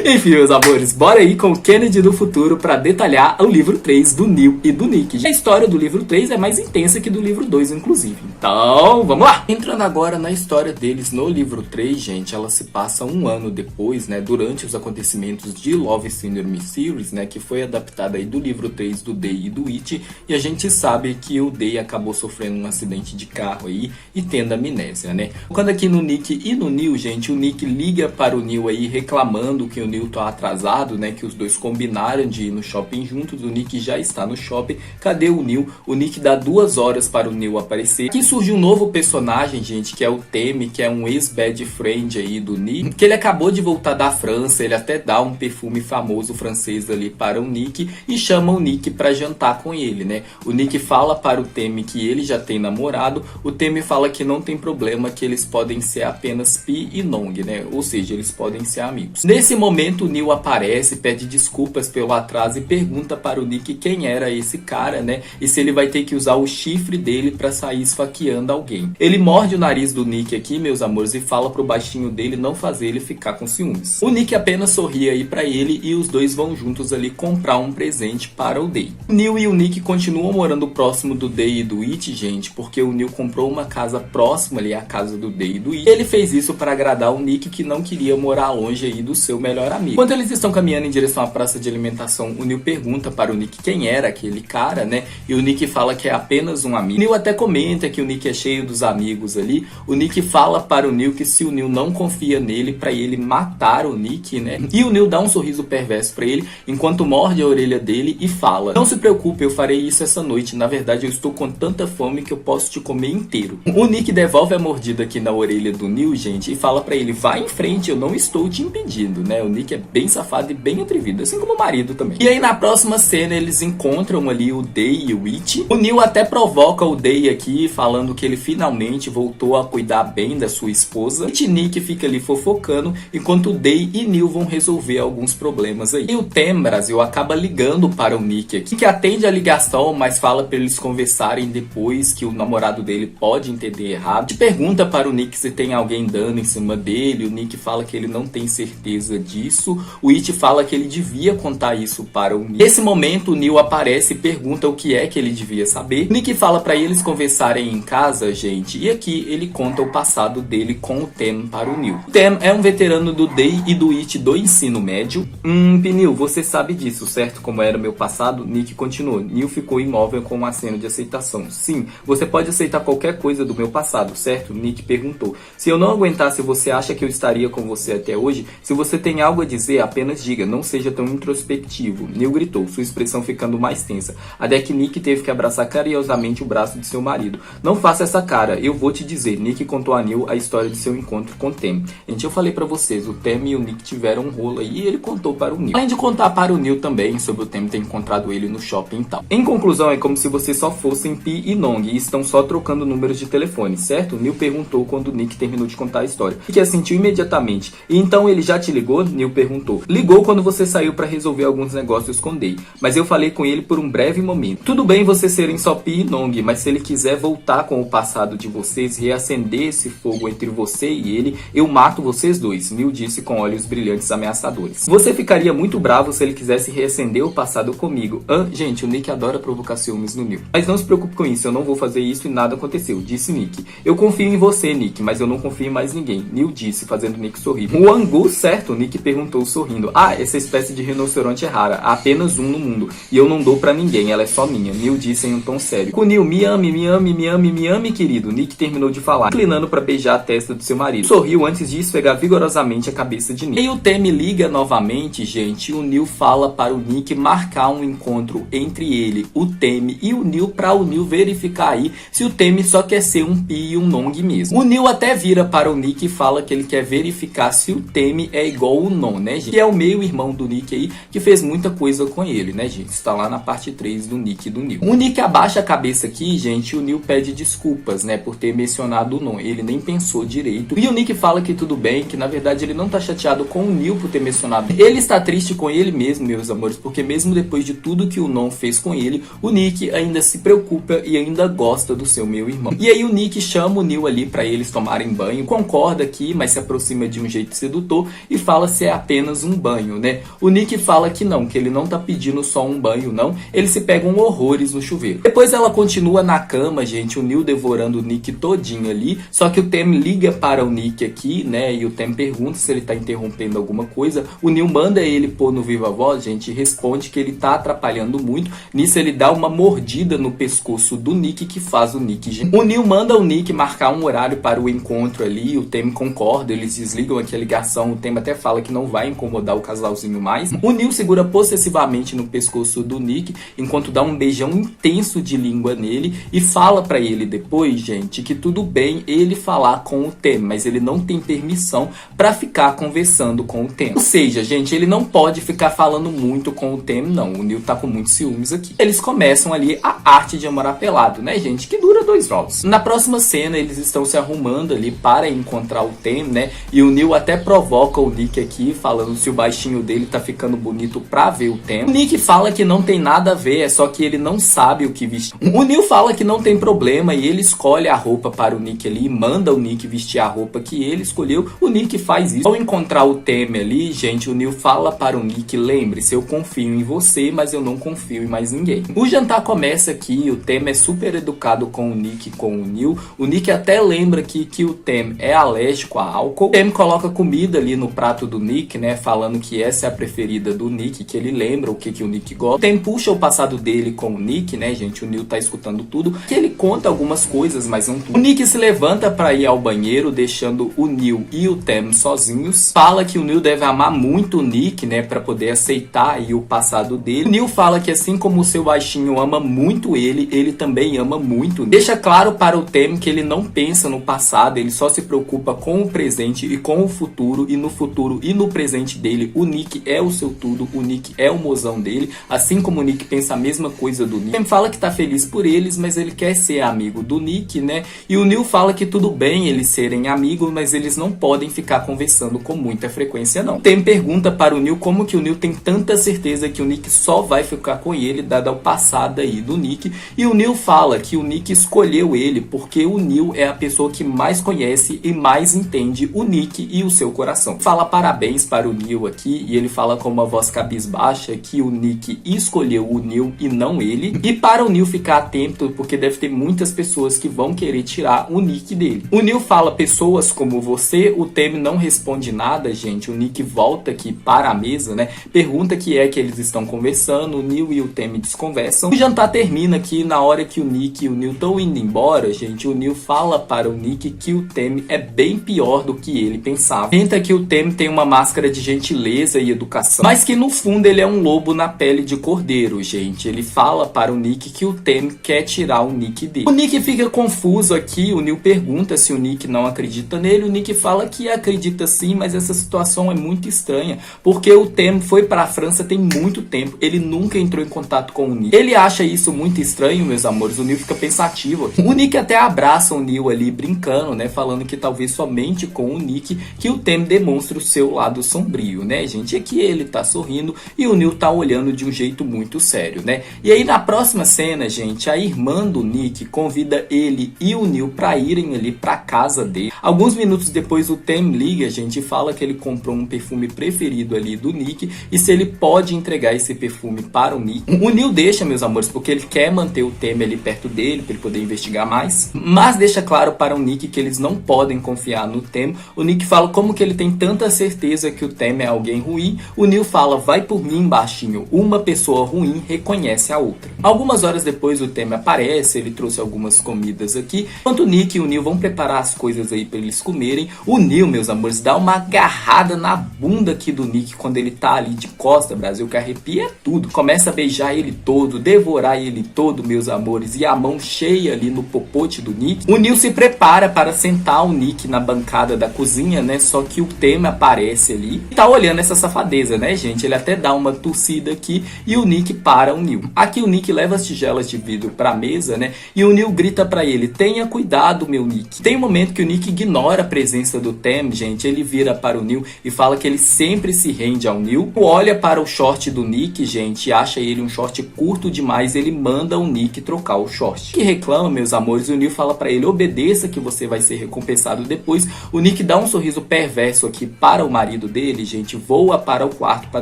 Speaker 1: Enfim, meus amores, bora aí com o Kennedy do futuro para detalhar o livro 3 do Neil e do Nick. A história do livro 3 é mais intensa que do livro 2, inclusive. Então, vamos lá! Entrando agora na história deles no livro 3, gente, ela se passa um ano depois, né, durante os acontecimentos de Love Syndrome Series, né, que foi adaptada aí do livro 3 do Day e do It, e a gente sabe que o Day acabou sofrendo um acidente de carro aí e tendo amnésia, né? Quando aqui no Nick e no Neil, gente, o Nick liga para o Neil aí reclamando que o Neil tá atrasado, né, que os dois combinaram de ir no shopping juntos, o Nick já está no shopping. Cadê o Neil? O Nick dá 2 horas para o Neil aparecer. Aqui surge um novo personagem, gente, que é o Temi, que é um ex-bad friend aí do Nick, que ele acabou de voltar da França, ele até dá um perfume famoso francês ali para o Nick e chama o Nick para jantar com ele, né? O Nick fala para o Temi que ele já tem namorado, o Temi fala que não tem problema, que eles podem ser apenas Pi e Nong, né? Ou seja, eles podem ser amigos. Nesse momento, o Neil aparece, pede desculpas pelo atraso e pergunta para o Nick quem era esse cara, né? E se ele vai ter que usar o chifre dele para sair esfaqueando alguém. Ele morde o nariz do Nick aqui, meus amores, e fala pro baixinho dele não fazer ele ficar com ciúmes. O Nick apenas sorri aí para ele e os dois vão juntos ali comprar um presente para o Day. O Neil e o Nick continuam morando próximo do Day e do It, gente, porque o Neil comprou uma casa próxima ali à casa do Day e do It. Ele fez isso para agradar o Nick, que não queria morar longe aí do seu melhor amigo. Quando eles estão caminhando em direção à praça de alimentação, o Neil pergunta para o Nick quem era aquele cara, né? E o Nick fala que é apenas um amigo. O Neil até comenta que o Nick é cheio dos amigos ali. O Nick fala para o Neil que se o Neil não confia nele, para ele matar o Nick, né? E o Neil dá um sorriso perverso para ele, enquanto morde a orelha dele e fala: não se preocupe, eu farei isso essa noite. Na verdade, eu estou com tanta fome que eu posso te comer inteiro. O Nick devolve a mordida aqui na orelha do Neil, gente, e fala para ele: vai em frente, eu não estou te impedindo, né? O Nick é bem safado e bem atrevido, assim como o marido também. E aí na próxima cena eles encontram ali o Day e o It. O Neil até provoca o Day aqui, falando que ele finalmente voltou a cuidar bem da sua esposa. E Nick fica ali fofocando, enquanto o Day e Neil vão resolver alguns problemas aí. E o Tem Brasil acaba ligando para o Nick aqui, que atende a ligação, mas fala para eles conversarem depois, que o namorado dele pode entender errado. E pergunta para o Nick se tem alguém dando em cima dele. O Nick fala que ele não tem certeza disso. O It fala que ele devia contar isso para o Nick. Nesse momento, o Neil aparece e pergunta o que é que ele devia saber. O Nick fala para eles conversarem em casa, gente, e aqui ele conta o passado dele com o Tem para o Neil. O Tem é um veterano do Day e do It do ensino médio. Neil, você sabe disso, certo? Como era meu passado? Nick continuou. Neil ficou imóvel com um aceno de aceitação. Sim, você pode aceitar qualquer coisa do meu passado, certo? Nick perguntou. Se eu não aguentasse, você acha que eu estaria com você até hoje? Se você tem algo a dizer, apenas diga, não seja tão introspectivo. Neil gritou, sua expressão ficando mais tensa. Até que Nick teve que abraçar carinhosamente o braço de seu marido. Não faça essa cara, eu vou te dizer. Nick contou a Neil a história de seu encontro com Tem. Gente, eu falei pra vocês, o Tem e o Nick tiveram um rolo aí e ele contou para o Neil. Além de contar para o Neil também sobre o Tem ter encontrado ele no shopping e tal. Em conclusão, é como se vocês só fossem Pi e Nong e estão só trocando números de telefone, certo? Neil perguntou quando o Nick terminou de contar a história. Nick assentiu imediatamente. gente. E então ele já te ligou? Neil perguntou. Ligou quando você saiu pra resolver alguns negócios com Day, mas eu falei com ele por um breve momento. Tudo bem vocês serem só Pi e Nong, mas se ele quiser voltar com o passado de vocês, reacender esse fogo entre você e ele, eu mato vocês dois, Neil disse com olhos brilhantes ameaçadores. Você ficaria muito bravo se ele quisesse reacender o passado comigo. Gente, o Nick adora provocar ciúmes no Neil. Mas não se preocupe com isso, eu não vou fazer isso e nada aconteceu, disse Nick. Eu confio em você, Nick, mas eu não confio em mais ninguém, Neil disse, fazendo Nick sorrir. O angu, certo? Nick perguntou sorrindo. Essa espécie de rinoceronte é rara, há apenas um no mundo, e eu não dou pra ninguém, ela é só minha, Neil disse em um tom sério. O Neil, me ame, me ame, me ame, me ame, querido. Nick terminou de falar, inclinando pra beijar a testa do seu marido. Sorriu antes de esfregar vigorosamente a cabeça de Nick. E o Temi liga novamente, gente, e o Neil fala para o Nick marcar um encontro entre ele, o Temi e o Neil, pra o Neil verificar aí se o Temi só quer ser um Pi e um Nong mesmo. O Neil até vira para o Nick e fala que ele quer verificar se o Temi é igual o Non, né, gente? Que é o meio-irmão do Nick aí, que fez muita coisa com ele, né, gente? Está lá na parte 3 do Nick e do Neil. O Nick abaixa a cabeça aqui, gente, e o Neil pede desculpas, né, por ter mencionado o Non. Ele nem pensou direito. E o Nick fala que tudo bem, que na verdade ele não tá chateado com o Neil por ter mencionado. Ele está triste com ele mesmo, meus amores, porque mesmo depois de tudo que o Non fez com ele, o Nick ainda se preocupa e ainda gosta do seu meio-irmão. E aí o Nick chama o Neil ali pra eles tomarem banho, concorda aqui, mas se aproxima de um jeito sedutor e fala se é apenas um banho, né? O Nick fala que não, que ele não tá pedindo só um banho, não. Eles se pegam horrores no chuveiro. Depois ela continua na cama, gente, o Neil devorando o Nick todinho ali, só que o Tem liga para o Nick aqui, né? E o Tem pergunta se ele tá interrompendo alguma coisa. O Neil manda ele pôr no viva voz, gente, e responde que ele tá atrapalhando muito. Nisso ele dá uma mordida no pescoço do Nick, que faz o Nick, gente. O Neil manda o Nick marcar um horário para o encontro ali, o Tem concorda, eles desligam aqui a ligação, o Tem até fala que não vai incomodar o casalzinho mais. O Neil segura possessivamente no pescoço do Nick, enquanto dá um beijão intenso de língua nele e fala pra ele depois, gente, que tudo bem ele falar com o Tem, mas ele não tem permissão pra ficar conversando com o Tem. Ou seja, gente, ele não pode ficar falando muito com o Tem, não. O Neil tá com muitos ciúmes aqui. Eles começam ali a arte de amor apelado, né, gente, que dura 2 rounds. Na próxima cena, eles estão se arrumando ali para encontrar o Tem, né, e o Neil até provoca o Nick aqui, falando se o baixinho dele tá ficando bonito pra ver o Tem. O Nick fala que não tem nada a ver, é só que ele não sabe o que vestir. O Neil fala que não tem problema e ele escolhe a roupa para o Nick ali, manda o Nick vestir a roupa que ele escolheu. O Nick faz isso. Ao encontrar o Tem ali, gente, o Neil fala para o Nick, lembre-se, eu confio em você, mas eu não confio em mais ninguém. O jantar começa aqui, o Tem é super educado com o Nick e com o Neil. O Nick até lembra que o Tem é alérgico a álcool. O Tem coloca comida ali no prato do Nick, né, falando que essa é a preferida do Nick, que ele lembra o que o Nick gosta. O Tem puxa o passado dele com o Nick, né, gente, o Neil tá escutando tudo, que ele conta algumas coisas, mas não tudo. O Nick se levanta pra ir ao banheiro, deixando o Neil e o Tem sozinhos. Fala que o Neil deve amar muito o Nick, né, pra poder aceitar aí o passado dele. O Neil fala que assim como o seu baixinho ama muito ele também ama muito. Deixa claro para o Tem que ele não pensa no passado, ele só se preocupa com o presente e com o futuro, e no futuro e no presente dele, o Nick é o seu tudo, o Nick é o mozão dele, assim como o Nick pensa a mesma coisa do Nick. Tem fala que tá feliz por eles, mas ele quer ser amigo do Nick, né? E o Neil fala que tudo bem eles serem amigos, mas eles não podem ficar conversando com muita frequência, não. Tem pergunta para o Neil como que o Neil tem tanta certeza que o Nick só vai ficar com ele, dada o passado aí do Nick. E o Neil fala que o Nick escolheu ele porque o Neil é a pessoa que mais conhece e mais entende o Nick e o seu coração. Fala parabéns para o Neil aqui, e ele fala com uma voz cabisbaixa que o Nick escolheu o Neil e não ele. E para o Neil ficar atento, porque deve ter muitas pessoas que vão querer tirar o Nick dele. O Neil fala pessoas como você, o Tem não responde nada, gente. O Nick volta aqui para a mesa, né? Pergunta que é que eles estão conversando, o Neil e o Tem desconversam. O jantar termina aqui, na hora que o Nick e o Neil estão indo embora, gente, o Neil fala para o Nick que o Tem é bem pior do que ele pensava. Tenta que o Tem tem uma máscara de gentileza e educação, mas que no fundo ele é um lobo na pele de cordeiro, gente. Ele fala para o Nick que o Tem quer tirar o Nick dele. O Nick fica confuso aqui, o Neil pergunta se o Nick não acredita nele, o Nick fala que acredita sim, mas essa situação é muito estranha, porque o Tem foi para a França tem muito tempo, ele nunca entrou em contato com o Nick. Ele acha isso muito estranho, meus amores, o Neil fica pensativo aqui. O Nick até abraça o Neil ali, brincando, né, falando que talvez somente com o Nick que o Tem demonstra o seu lado sombrio, né, gente? Aqui ele tá sorrindo e o Neil tá olhando de um jeito muito sério, né? E aí na próxima cena, gente, a irmã do Nick convida ele e o Neil pra irem ali pra casa dele. Alguns minutos depois o Tem liga, gente, e fala que ele comprou um perfume preferido ali do Nick e se ele pode entregar esse perfume para o Nick. O Neil deixa, meus amores, porque ele quer manter o Tem ali perto dele, para ele poder investigar mais, mas deixa claro para o Nick que eles não podem confiar no Tem. O Nick fala como que ele tem tanta certeza que o Tem é alguém ruim. O Neil fala, vai por mim, baixinho, uma pessoa ruim reconhece a outra. Algumas horas depois o Tem aparece, ele trouxe algumas comidas aqui. Enquanto o Nick e o Neil vão preparar as coisas aí para eles comerem, o Neil, meus amores, dá uma agarrada na bunda aqui do Nick quando ele tá ali de costa, Brasil, que arrepia tudo. Começa a beijar ele todo, devorar ele todo, meus amores, e a mão cheia ali no popote do Nick. O Neil se prepara para sentar o Nick na bancada da cozinha, né? Só que o Tem aparece ali e tá olhando essa safadeza, né, gente? Ele até dá uma tossida aqui e o Nick para o Neil. Aqui o Nick leva as tigelas de vidro pra mesa, né? E o Neil grita pra ele, tenha cuidado, meu Nick. Tem um momento que o Nick ignora a presença do Tem, gente. Ele vira para o Neil e fala que ele sempre se rende ao Neil. Olha para o short do Nick, gente, e acha ele um short curto demais. Ele manda o Nick trocar o short. Que reclama, meus amores, o Neil fala pra ele, obedeça que você vai ser recompensado depois. O Nick dá um sorriso perverso aqui para o marido dele, gente, voa para o quarto para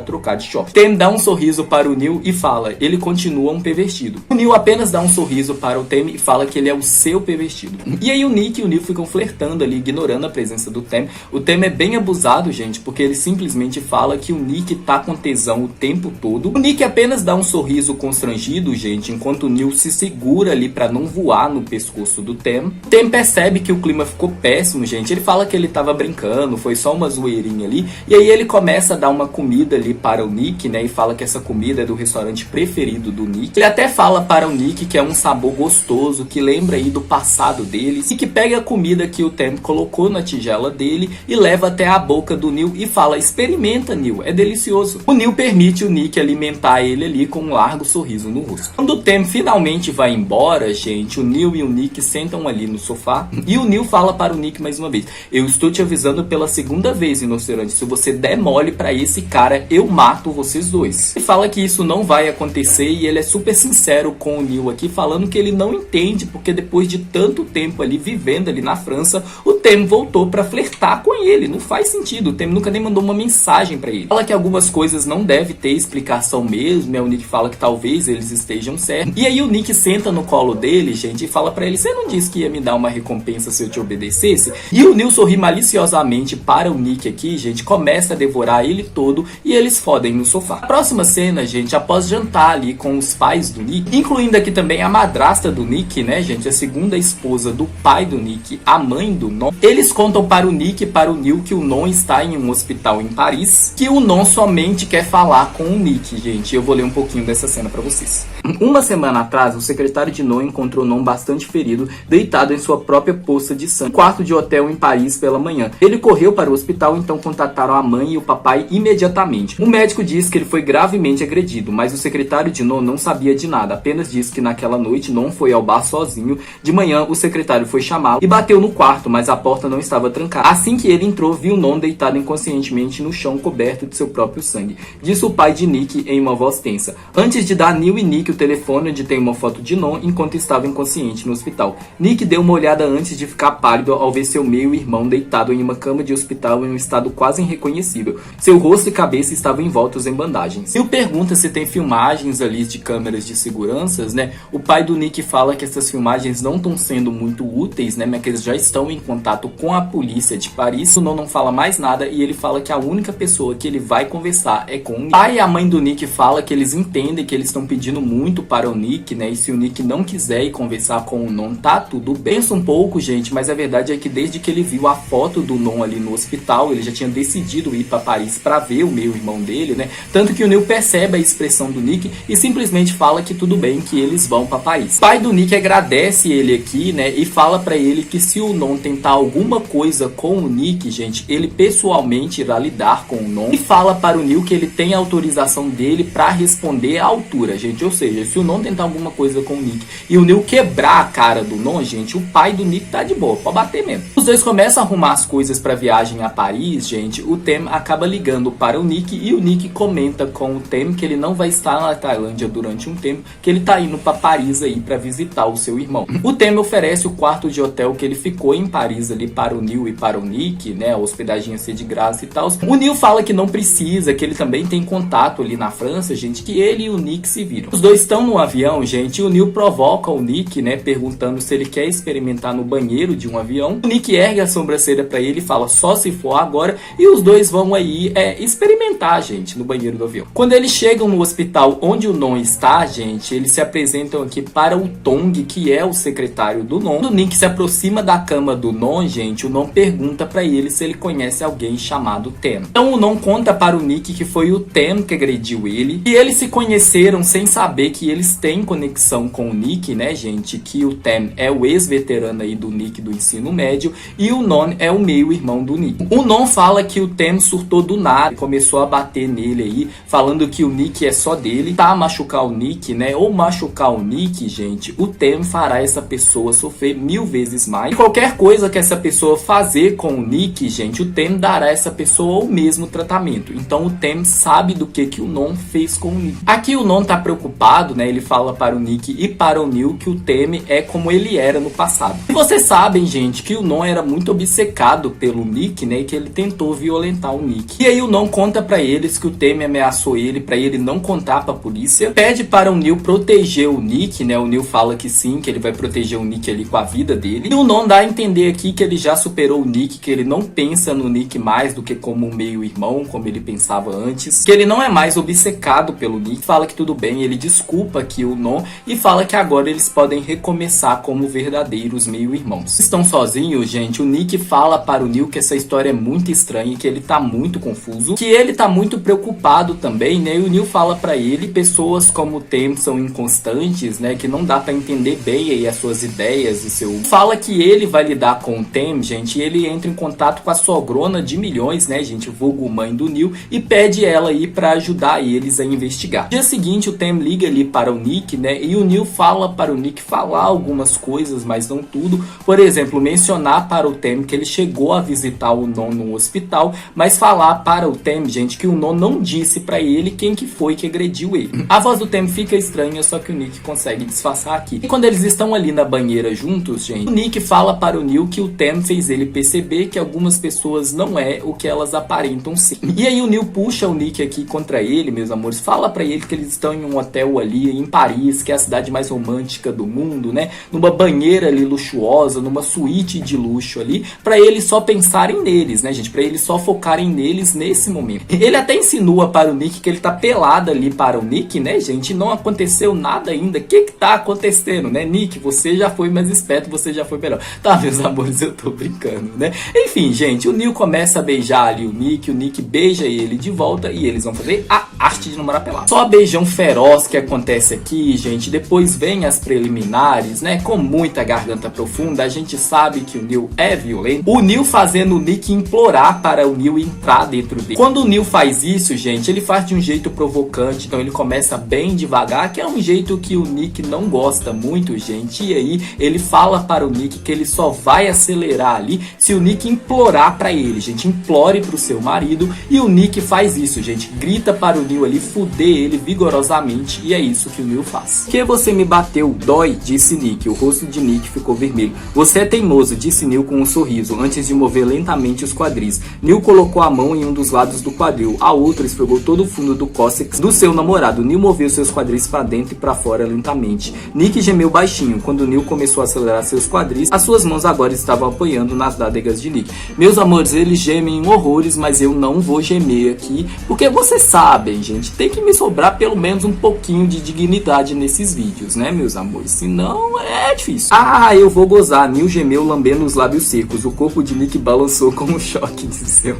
Speaker 1: trocar de short. Tem dá um sorriso para o Neil e fala, ele continua um pervertido. O Neil apenas dá um sorriso para o Tem e fala que ele é o seu pervertido. E aí o Nick e o Neil ficam flertando ali, ignorando a presença do Tem. O Tem é bem abusado, gente, porque ele simplesmente fala que o Nick tá com tesão o tempo todo. O Nick apenas dá um sorriso constrangido, gente, enquanto o Neil se segura ali para não voar no pescoço do Tem. O Tem percebe que o clima ficou péssimo, gente. Ele fala que ele tava brincando, foi só uma zoeirinha ali. E aí ele começa a dar uma comida ali para o Nick, né, e fala que essa comida é do restaurante preferido do Nick. Ele até fala para o Nick que é um sabor gostoso, que lembra aí do passado deles, e que pega a comida que o Tem colocou na tigela dele e leva até a boca do Neil e fala, experimenta, Neil, é delicioso. O Neil permite o Nick alimentar ele ali com um largo sorriso no rosto. Quando o Tem finalmente vai embora, gente, o Neil e o Nick sentam ali no sofá e o Neil fala para o Nick mais uma vez, eu estou te avisando pela segunda vez, Rinoceronte, se você der mole pra esse cara, eu mato vocês dois. Ele fala que isso não vai acontecer e ele é super sincero com o Neil aqui, falando que ele não entende porque depois de tanto tempo ali vivendo ali na França, o Tem voltou pra flertar com ele. Não faz sentido, o Tem nunca nem mandou uma mensagem pra ele. Fala que algumas coisas não devem ter explicação mesmo, né? O Nick fala que talvez eles estejam certos. E aí o Nick senta no colo dele, gente, e fala pra ele, você não disse que ia me dar uma recompensa se eu te obedecesse? E o Neil sorri maliciosamente para o Nick aqui, gente, começa a devorar ele todo e eles fodem no sofá. A próxima cena, gente, após jantar ali com os pais do Nick, incluindo aqui também a madrasta do Nick, né, gente, a segunda esposa do pai do Nick, a mãe do Non, eles contam para o Nick e para o Neil que o Non está em um hospital em Paris, que o Non somente quer falar com o Nick, gente. Eu vou ler um pouquinho dessa cena para vocês. Uma semana atrás, o secretário de Non encontrou Non bastante ferido, deitado em sua própria poça de sangue, no quarto de hotel em Paris pela manhã. Ele correu para o hospital, então contataram a mãe e o papai imediatamente. O médico disse que ele foi gravemente agredido, mas o secretário de Non não sabia de nada, apenas disse que naquela noite Non foi ao bar sozinho. De manhã, o secretário foi chamá-lo e bateu no quarto, mas a porta não estava trancada. Assim que ele entrou, viu Non deitado inconscientemente no chão, coberto de seu próprio sangue. Disse o pai de Nick em uma voz tensa. Antes de dar a Neil e Nick o telefone onde tem uma foto de Non enquanto estava inconsciente no hospital. Nick deu uma olhada antes de ficar pálido ao ver seu meio-irmão deitado em uma cama de hospital em um estado quase irreconhecível. Seu rosto e cabeça estavam envoltos em bandagens. Neil pergunta se tem filmagens ali de câmeras de seguranças, né? O pai do Nick fala que essas filmagens não estão sendo muito úteis, né? Mas que eles já estão em contato com a polícia de Paris. O Non não fala mais nada e ele fala que a única pessoa que ele vai conversar é com o Nick. O pai e a mãe do Nick fala que eles entendem que eles estão pedindo muito para o Nick, né? E se o Nick não quiser ir conversar com o Non, tá tudo bem. Pensa um pouco, gente, mas a verdade é que desde que ele viu a foto do Non ali no hospital, ele já tinha decidido ir para Paris para ver o meio-irmão dele, né? Tanto que o Neil percebe a expressão do Nick e simplesmente fala que tudo bem, que eles vão para Paris. O pai do Nick agradece ele aqui, né? E fala para ele que se o Non tentar alguma coisa com o Nick, gente, ele pessoalmente irá lidar com o Non. E fala para o Neil que ele tem a autorização dele para responder à altura, gente. Ou seja, se o Non tentar alguma coisa com o Nick e o Neil quebrar a cara do Non, gente, o pai do Nick tá de boa, pode bater mesmo. Os dois começam a arrumar as coisas para a viagem a Paris, gente, o Tem acaba ligando para o Nick e o Nick comenta com o Tem que ele não vai estar na Tailândia durante um tempo, que ele tá indo para Paris aí para visitar o seu irmão. O Tem oferece o quarto de hotel que ele ficou em Paris ali para o Neil e para o Nick, né, a hospedagem ia ser de graça e tal. O Neil fala que não precisa, que ele também tem contato ali na França, gente, que ele e o Nick se viram. Os dois estão no avião, gente, e o Neil provoca o Nick, né, perguntando se ele quer experimentar no banheiro de um avião. O Nick ergue a sobrancelha para ele e fala só se for agora, e os dois vão aí experimentar, gente, no banheiro do avião. Quando eles chegam no hospital onde o Non está, gente, eles se apresentam aqui para o Tong, que é o secretário do Non. O Nick se aproxima da cama do Non, gente, o Non pergunta para ele se ele conhece alguém chamado Tem. Então o Non conta para o Nick que foi o Tem que agrediu ele, e eles se conheceram sem saber que eles têm conexão com o Nick, né, gente, que o Tem é o ex-veterano aí do Nick do ensino médio e o Non é o meio-irmão do Nick. O Non fala que o Tem surtou do nada, começou a bater nele aí, falando que o Nick é só dele, tá a machucar o Nick, né, ou machucar o Nick, gente, o Tem fará essa pessoa sofrer 1000 vezes mais. E qualquer coisa que essa pessoa fazer com o Nick, gente, o Tem dará a essa pessoa o mesmo tratamento. Então o Tem sabe do que o Non fez com o Nick. Aqui o Non tá preocupado, né, ele fala para o Nick e para o Neil que o Tem é como ele era no passado. E vocês sabem, gente, que o Non era muito obcecado pelo Nick, né, e que ele tentou violentar o Nick. E aí o Non conta para eles que o Tem ameaçou ele para ele não contar para a polícia, pede para o Neil proteger o Nick, né, o Neil fala que sim, que ele vai proteger o Nick ali com a vida dele. E o Non dá a entender aqui que ele já superou o Nick, que ele não pensa no Nick mais do que como um meio-irmão, como ele pensava antes, que ele não é mais obcecado pelo Nick, fala que tudo bem, ele desculpa aqui o Non e fala que agora eles podem recomeçar como verdadeiros meio-irmãos. Estão sozinhos, gente, o Nick fala para o Neil que essa história é muito estranha, que ele tá muito confuso, que ele tá muito preocupado também, né, e o Neil fala para ele, pessoas como o Tem são inconstantes, né, que não dá para entender bem aí as suas ideias e seu... Fala que ele vai lidar com o Tem, gente, e ele entra em contato com a sogrona de milhões, né, gente, vulgo mãe do Neil, e pede ela aí para ajudar eles a investigar. No dia seguinte, o Tem liga ali para o Nick, né, e o Neil fala para o Nick falar algumas coisas, mas não tudo. Por exemplo, mencionar para o Tem que ele chegou a visitar o Non no hospital, mas falar para o Tem, gente, que o Non não disse para ele quem que foi que agrediu ele. A voz do Tem fica estranha, só que o Nick consegue disfarçar aqui. E quando eles estão ali na banheira juntos, gente, o Nick fala para o Neil que o Tem fez ele perceber que algumas pessoas não é o que elas aparentam ser. E aí o Neil puxa o Nick aqui contra ele, meus amores, fala para ele que eles estão em um hotel ali em Paris, que é a cidade mais romântica do mundo, né, numa banheira ali luxuosa, numa suíte de luxo ali, para eles só pensarem neles, né, gente, para eles só focarem neles nesse momento. Ele até insinua para o Nick que ele tá pelado ali para o Nick, né, gente, não aconteceu nada ainda. O que tá acontecendo, né, Nick? Você já foi mais esperto, você já foi melhor. Tá, meus amores, eu tô brincando, né? Enfim, gente, o Neil começa a beijar ali o Nick beija ele de volta e eles vão fazer a arte de namorar pelado. Só beijão feroz que acontece aqui, gente. Depois vem as preliminares, né, com muita garganta profunda. A gente sabe que o Neil é violento. O Neil fazendo o Nick implorar para o Neil entrar dentro dele. Quando o Neil faz isso, gente, ele faz de um jeito provocante, então ele começa bem devagar, que é um jeito que o Nick não gosta muito, gente. E aí ele fala para o Nick que ele só vai acelerar ali se o Nick implorar para ele, gente. Implore pro seu marido. E o Nick faz isso, gente. Grita para o Neil ali, fuder ele vigorosamente. E é isso que o Neil faz. Que você me bateu, dói, disse Nick. O rosto de Nick ficou vermelho. Você é teimoso, disse Neil com um sorriso, antes de mover lentamente os quadris. Neil colocou a mão em um dos lados do quadril, a outra esfregou todo o fundo do cóccix do seu namorado. Neil moveu seus quadris para dentro e para fora lentamente. Nick gemeu baixinho. Quando Neil começou a acelerar seus quadris, as suas mãos agora estavam apoiando nas nádegas de Nick. Meus amores, eles gemem horrores, mas eu não vou gemer aqui, porque vocês sabem, gente, tem que me sobrar pelo menos um pouquinho de dignidade nesses vídeos, né, meus amores? Senão é difícil. Ah, eu vou gozar. Neil gemeu lambendo os lábios secos. O corpo de Nick balançou com um choque de seu.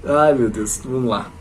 Speaker 1: Ai, meu Deus, vamos lá.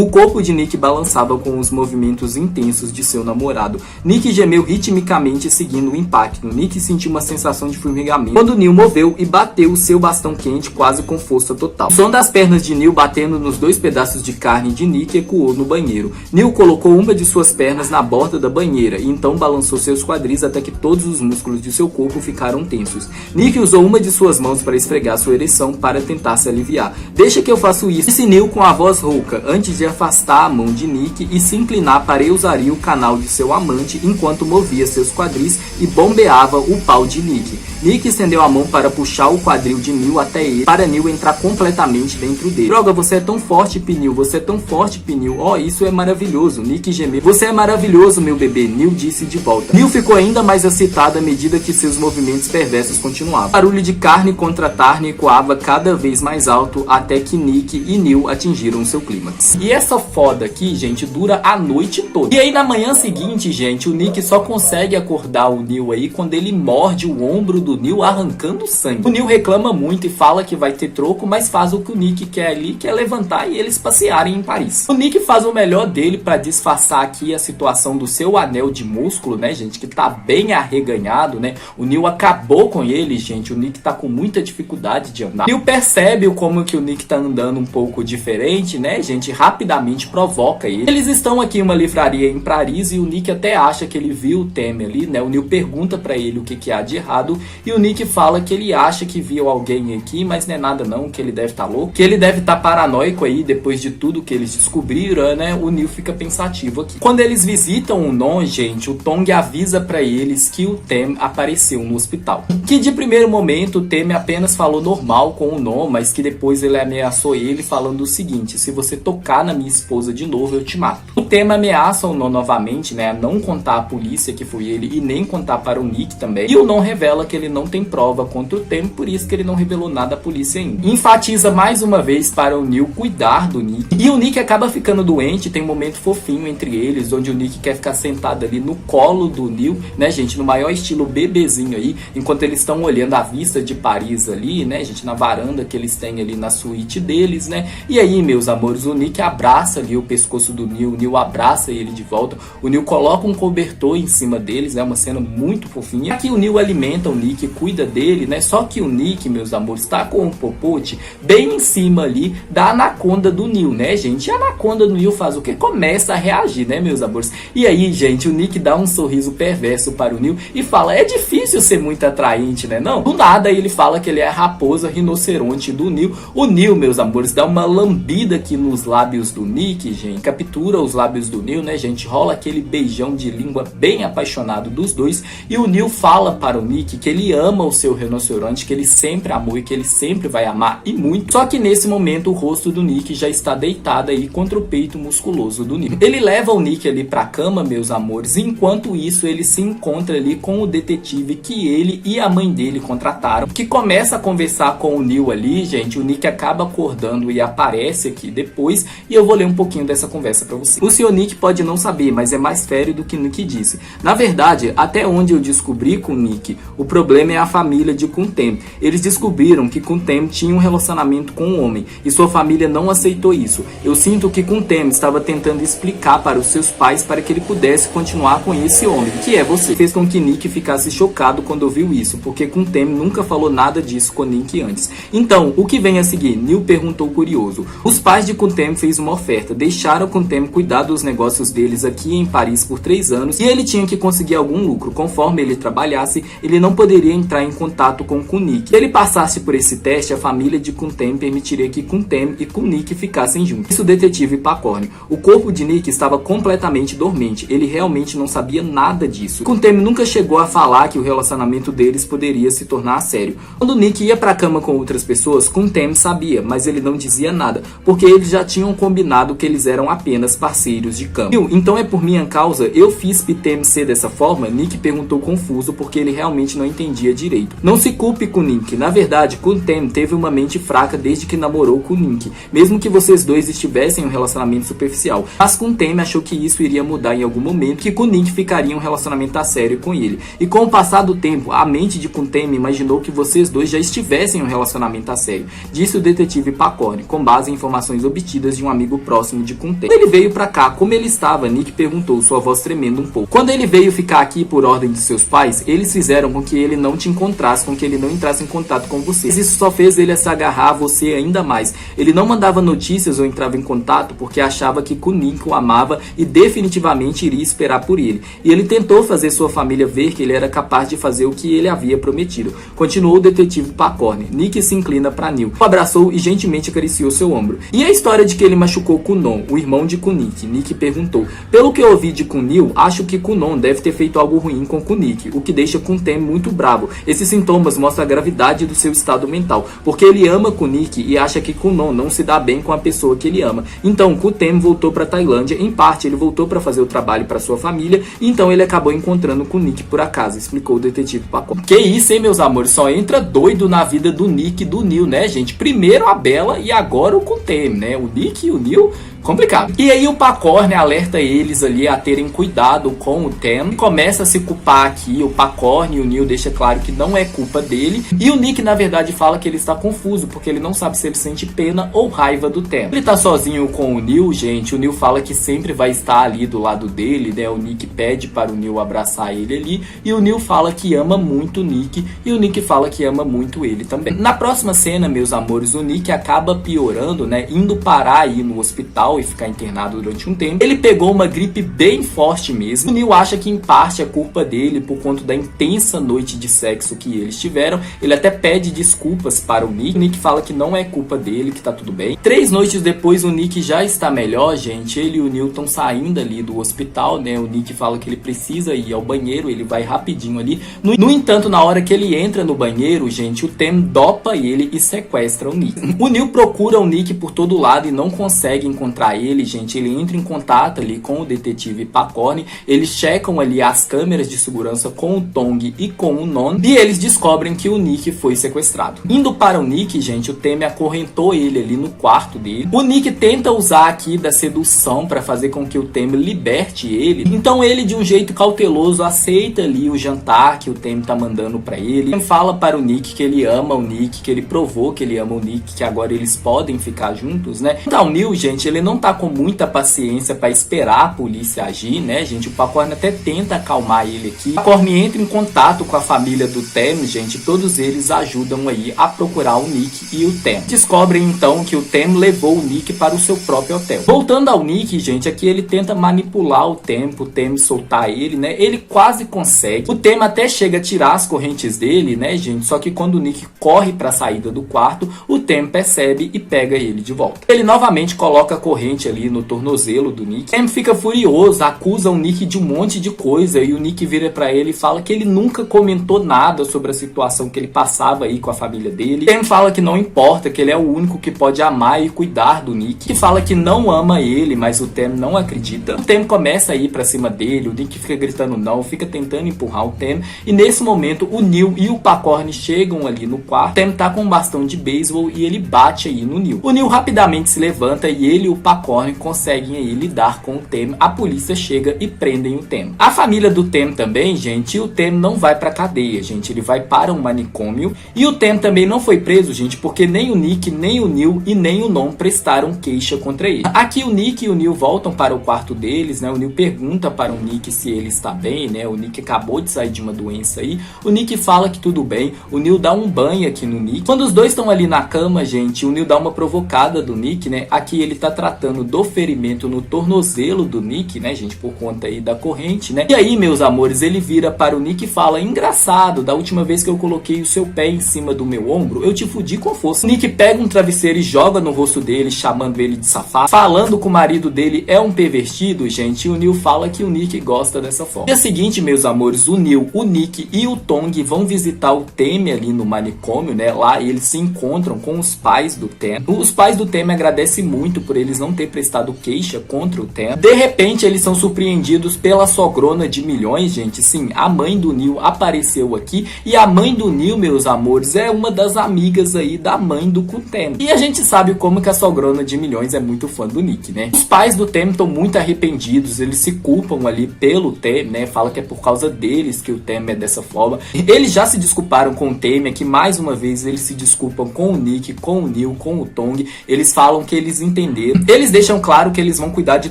Speaker 1: O corpo de Nick balançava com os movimentos intensos de seu namorado. Nick gemeu ritmicamente seguindo o impacto. Nick sentiu uma sensação de formigamento quando Neil moveu e bateu o seu bastão quente quase com força total. O som das pernas de Neil batendo nos 2 pedaços de carne de Nick ecoou no banheiro. Neil colocou uma de suas pernas na borda da banheira e então balançou seus quadris até que todos os músculos de seu corpo ficaram tensos. Nick usou uma de suas mãos para esfregar sua ereção para tentar se aliviar. "Deixa que eu faço isso", disse Neil com a voz rouca, antes de afastar a mão de Nick e se inclinar para usar o canal de seu amante enquanto movia seus quadris e bombeava o pau de Nick. Nick estendeu a mão para puxar o quadril de Neil até ele, para Neil entrar completamente dentro dele. "Droga, você é tão forte, Pneu, você é tão forte, Pneu. Oh, isso é maravilhoso", Nick gemeu. "Você é maravilhoso, meu bebê", Neil disse de volta. Neil ficou ainda mais excitado à medida que seus movimentos perversos continuavam. O barulho de carne contra carne ecoava cada vez mais alto até que Nick e Neil atingiram seu clímax. E essa foda aqui, gente, dura a noite toda. E aí na manhã seguinte, gente, o Nick só consegue acordar o Neil aí quando ele morde o ombro do Neil, arrancando sangue. O Neil reclama muito e fala que vai ter troco, mas faz o que o Nick quer ali, que é levantar e eles passearem em Paris. O Nick faz o melhor dele pra disfarçar aqui a situação do seu anel de músculo, né, gente, que tá bem arreganhado, né. O Neil acabou com ele, gente. O Nick tá com muita dificuldade de andar. O Neil percebe como que o Nick tá andando um pouco diferente, né, gente, rapidamente provoca ele. Eles estão aqui em uma livraria em Paris e o Nick até acha que ele viu o Temi ali, né. O Neil pergunta pra ele o que há de errado e o Nick fala que ele acha que viu alguém aqui, mas não é nada não, que ele deve estar louco, que ele deve estar paranoico aí depois de tudo que eles descobriram, né. O Neil fica pensativo aqui. Quando eles visitam o Non, gente, o Tong avisa pra eles que o Temi apareceu no hospital. Que de primeiro momento o Temi apenas falou normal com o Non, mas que depois ele ameaçou ele falando o seguinte: "Se você tocar na minha esposa de novo, eu te mato". O Temi ameaça o Non novamente, né, a não contar à polícia que foi ele e nem contar para o Nick também. E o Non revela que ele não tem prova contra o Temi, por isso que ele não revelou nada à polícia ainda. Enfatiza mais uma vez para o Neil cuidar do Nick. E o Nick acaba ficando doente, tem um momento fofinho entre eles, onde o Nick quer ficar sentado ali no colo do Neil, né, gente, no maior estilo bebezinho aí, enquanto eles estão olhando a vista de Paris ali, né, gente, na varanda que eles têm ali na suíte deles, né. E aí, meus amores, o Nick abraça ali o pescoço do Neil, o Neil abraça ele de volta, o Neil coloca um cobertor em cima deles, é uma cena muito fofinha. Aqui o Neil alimenta o Nick, cuida dele, né, só que o Nick, meus amores, tá com um popote bem em cima ali da anaconda do Neil, né, gente. E a anaconda do Neil faz o que? Começa a reagir, né, meus amores. E aí, gente, o Nick dá um sorriso perverso para o Neil e fala: "É difícil ser muito atraente, né, não?" Do nada ele fala que ele é a raposa rinoceronte do Neil. O Neil, meus amores, dá uma lambida aqui nos lábios do Nick, gente. Captura os lábios do Neil, né, gente. Rola aquele beijão de língua bem apaixonado dos dois. E o Neil fala para o Nick que ele ama o seu rinoceronte, que ele sempre amou e que ele sempre vai amar e muito. Só que nesse momento o rosto do Nick já está deitado aí contra o peito musculoso do Neil. Ele leva o Nick ali pra cama, meus amores, e enquanto isso ele se encontra ali com o detetive que ele e a mãe dele contrataram, que começa a conversar com o Neil ali, gente. O Nick acaba acordando e aparece aqui depois, e eu vou ler um pouquinho dessa conversa pra você. "O senhor Nick pode não saber, mas é mais sério do que o Nick disse. Na verdade, até onde eu descobri com o Nick, o problema é a família de Kuntem. Eles descobriram que Kuntem tinha um relacionamento com um homem, e sua família não aceitou isso. Eu sinto que Kuntem estava tentando explicar para os seus pais para que ele pudesse continuar com esse homem, que é você." Fez com que Nick ficasse chocado quando ouviu isso, porque Kuntem nunca falou nada disso com Nick antes. "Então, o que vem a seguir?" Neil perguntou curioso. "Os pais de Kuntem fez uma oferta, deixaram Kuntem cuidar dos negócios deles aqui em Paris por 3 anos e ele tinha que conseguir algum lucro. Conforme ele trabalhasse, ele não poderia entrar em contato com Nick. Se ele passasse por esse teste, a família de Kuntem permitiria que Kuntem e Nick ficassem juntos." Isso, o detetive Pacorne. "O corpo de Nick estava completamente dormente. Ele realmente não sabia nada disso. Kuntem nunca chegou a falar que o relacionamento deles poderia se tornar sério. Quando Nick ia pra cama com outras pessoas, Kuntem sabia, mas ele não dizia nada, porque eles já tinham combinado que eles eram apenas parceiros de cama." "Então é por minha causa? Eu fiz Pitem ser dessa forma?" Nick perguntou confuso, porque ele realmente não entendia entendia direito. Não se culpe com Nick, na verdade, Tem teve uma mente fraca desde que namorou com Nick, mesmo que vocês dois estivessem em um relacionamento superficial. Mas Tem achou que isso iria mudar em algum momento, que com Nick ficaria um relacionamento a sério com ele. E com o passar do tempo, a mente de Tem imaginou que vocês dois já estivessem em um relacionamento a sério, disse o detetive Pacorni, com base em informações obtidas de um amigo próximo de Tem. Quando ele veio pra cá, como ele estava, Nick perguntou, sua voz tremendo um pouco. Quando ele veio ficar aqui por ordem de seus pais, eles fizeram com que ele não te encontrasse, com que ele não entrasse em contato com você. Isso só fez ele se agarrar a você ainda mais. Ele não mandava notícias ou entrava em contato porque achava que Nick o amava e definitivamente iria esperar por ele. E ele tentou fazer sua família ver que ele era capaz de fazer o que ele havia prometido. Continuou o detetive Pacorni. Nick se inclina para Neil, o abraçou e gentilmente acariciou seu ombro. E a história de que ele machucou Kunon, o irmão de Nick? Nick perguntou. Pelo que eu ouvi de Neil, acho que Kunon deve ter feito algo ruim com Nick, o que deixa Tem muito bravo. Esses sintomas mostram a gravidade do seu estado mental, porque ele ama Nick e acha que Kunon não se dá bem com a pessoa que ele ama. Então Tem voltou para Tailândia, em parte ele voltou para fazer o trabalho para sua família, e então ele acabou encontrando Nick por acaso, explicou o detetive Pacorni. Que isso, hein, meus amores, só entra doido na vida do Nick e do Neil, né, gente? Primeiro a Bella e agora o Tem, né? O Nick e o Neil, complicado. E aí o Pacorni alerta eles ali a terem cuidado com o Tem. Começa a se culpar aqui, o Pacorni e o Neil deixa claro que não é culpa dele. E o Nick, na verdade, fala que ele está confuso, porque ele não sabe se ele sente pena ou raiva do Tem. Ele tá sozinho com o Neil, gente. O Neil fala que sempre vai estar ali do lado dele, né? O Nick pede para o Neil abraçar ele ali. E o Neil fala que ama muito o Nick. E o Nick fala que ama muito ele também. Na próxima cena, meus amores, o Nick acaba piorando, né? Indo parar aí no hospital e ficar internado durante um tempo. Ele pegou uma gripe bem forte mesmo. O Neil acha que em parte é culpa dele por conta da intensa noite de sexo que eles tiveram. Ele até pede desculpas para o Nick. O Nick fala que não é culpa dele, que tá tudo bem. 3 noites depois o Nick já está melhor, gente. Ele e o Neil estão saindo ali do hospital, né? O Nick fala que ele precisa ir ao banheiro, ele vai rapidinho ali. No entanto, na hora que ele entra no banheiro, gente, o Tem dopa ele e sequestra o Nick. O Neil procura o Nick por todo lado e não consegue encontrar ele, gente. Ele entra em contato ali com o detetive Pacorni. Eles checam ali as câmeras de segurança com o Tong e com o Non, e eles descobrem que o Nick foi sequestrado. Indo para o Nick, gente, o Tem acorrentou ele ali no quarto dele. O Nick tenta usar aqui da sedução para fazer com que o Tem liberte ele. Então ele, de um jeito cauteloso, aceita ali o jantar que o Tem tá mandando para ele. Ele fala para o Nick que ele ama o Nick, que ele provou que ele ama o Nick, que agora eles podem ficar juntos, né? Então o Neil, gente, ele não tá com muita paciência para esperar a polícia agir, né, gente? O Pacorni até tenta acalmar ele aqui. O Pacorni entra em contato com a família do Tem, gente. Todos eles ajudam aí a procurar o Nick e o Tem. Descobrem então que o Tem levou o Nick para o seu próprio hotel. Voltando ao Nick, gente, aqui ele tenta manipular o Tem soltar ele, né? Ele quase consegue. O Tem até chega a tirar as correntes dele, né, gente? Só que quando o Nick corre para a saída do quarto, o Tem percebe e pega ele de volta. Ele novamente coloca a corrente ali no tornozelo do Nick. Tem fica furioso, acusa o Nick de um monte de coisa e o Nick vira pra ele e fala que ele nunca comentou nada sobre a situação que ele passava aí com a família dele. Tem fala que não importa, que ele é o único que pode amar e cuidar do Nick. Que fala que não ama ele, mas o Tem não acredita. O Tem começa a ir pra cima dele, o Nick fica gritando não, fica tentando empurrar o Tem. E nesse momento o Neil e o Pacorni chegam ali no quarto. O Tem tá com um bastão de beisebol e ele bate aí no Neil. O Neil rapidamente se levanta e ele e o Pacorni conseguem aí lidar com o Tem. A polícia chega e prendem o Tem. A família do Tem também, gente, o Tem não vai pra cadeia, gente. Ele vai para um manicômio. E o Tem também não foi preso, gente, porque nem o Nick, nem o Neil e nem o Non prestaram queixa contra ele. Aqui o Nick e o Neil voltam para o quarto deles, né? O Neil pergunta para o Nick se ele está bem, né? O Nick acabou de sair de uma doença aí. O Nick fala que tudo bem. O Neil dá um banho aqui no Nick. Quando os dois estão ali na cama, gente, o Neil dá uma provocada do Nick, né? Aqui ele tá tratando do ferimento no tornozelo do Nick, né, gente, por conta aí da corrente, né? E aí, meus amores, ele vira para o Nick e fala: engraçado, da última vez que eu coloquei o seu pé em cima do meu ombro, eu te fudi com força. O Nick pega um travesseiro e joga no rosto dele, chamando ele de safado, falando que o marido dele é um pervertido, gente, e o Neil fala que o Nick gosta dessa forma. No dia seguinte, meus amores, o Neil, o Nick e o Tong vão visitar o Tem ali no manicômio, né? Lá eles se encontram com os pais do Tem. Os pais do Tem agradecem muito por eles não não ter prestado queixa contra o Tem. De repente, eles são surpreendidos pela sogrona de milhões, gente. Sim, a mãe do Neil apareceu aqui. E a mãe do Neil, meus amores, é uma das amigas aí da mãe do Tem. E a gente sabe como que a sogrona de milhões é muito fã do Nick, né? Os pais do Tem estão muito arrependidos, eles se culpam ali pelo Tem, né? Fala que é por causa deles que o Tem é dessa forma. Eles já se desculparam com o Tem, aqui mais uma vez eles se desculpam com o Nick, com o Neil, com o Tong. Eles falam que eles entenderam. Eles deixam claro que eles vão cuidar de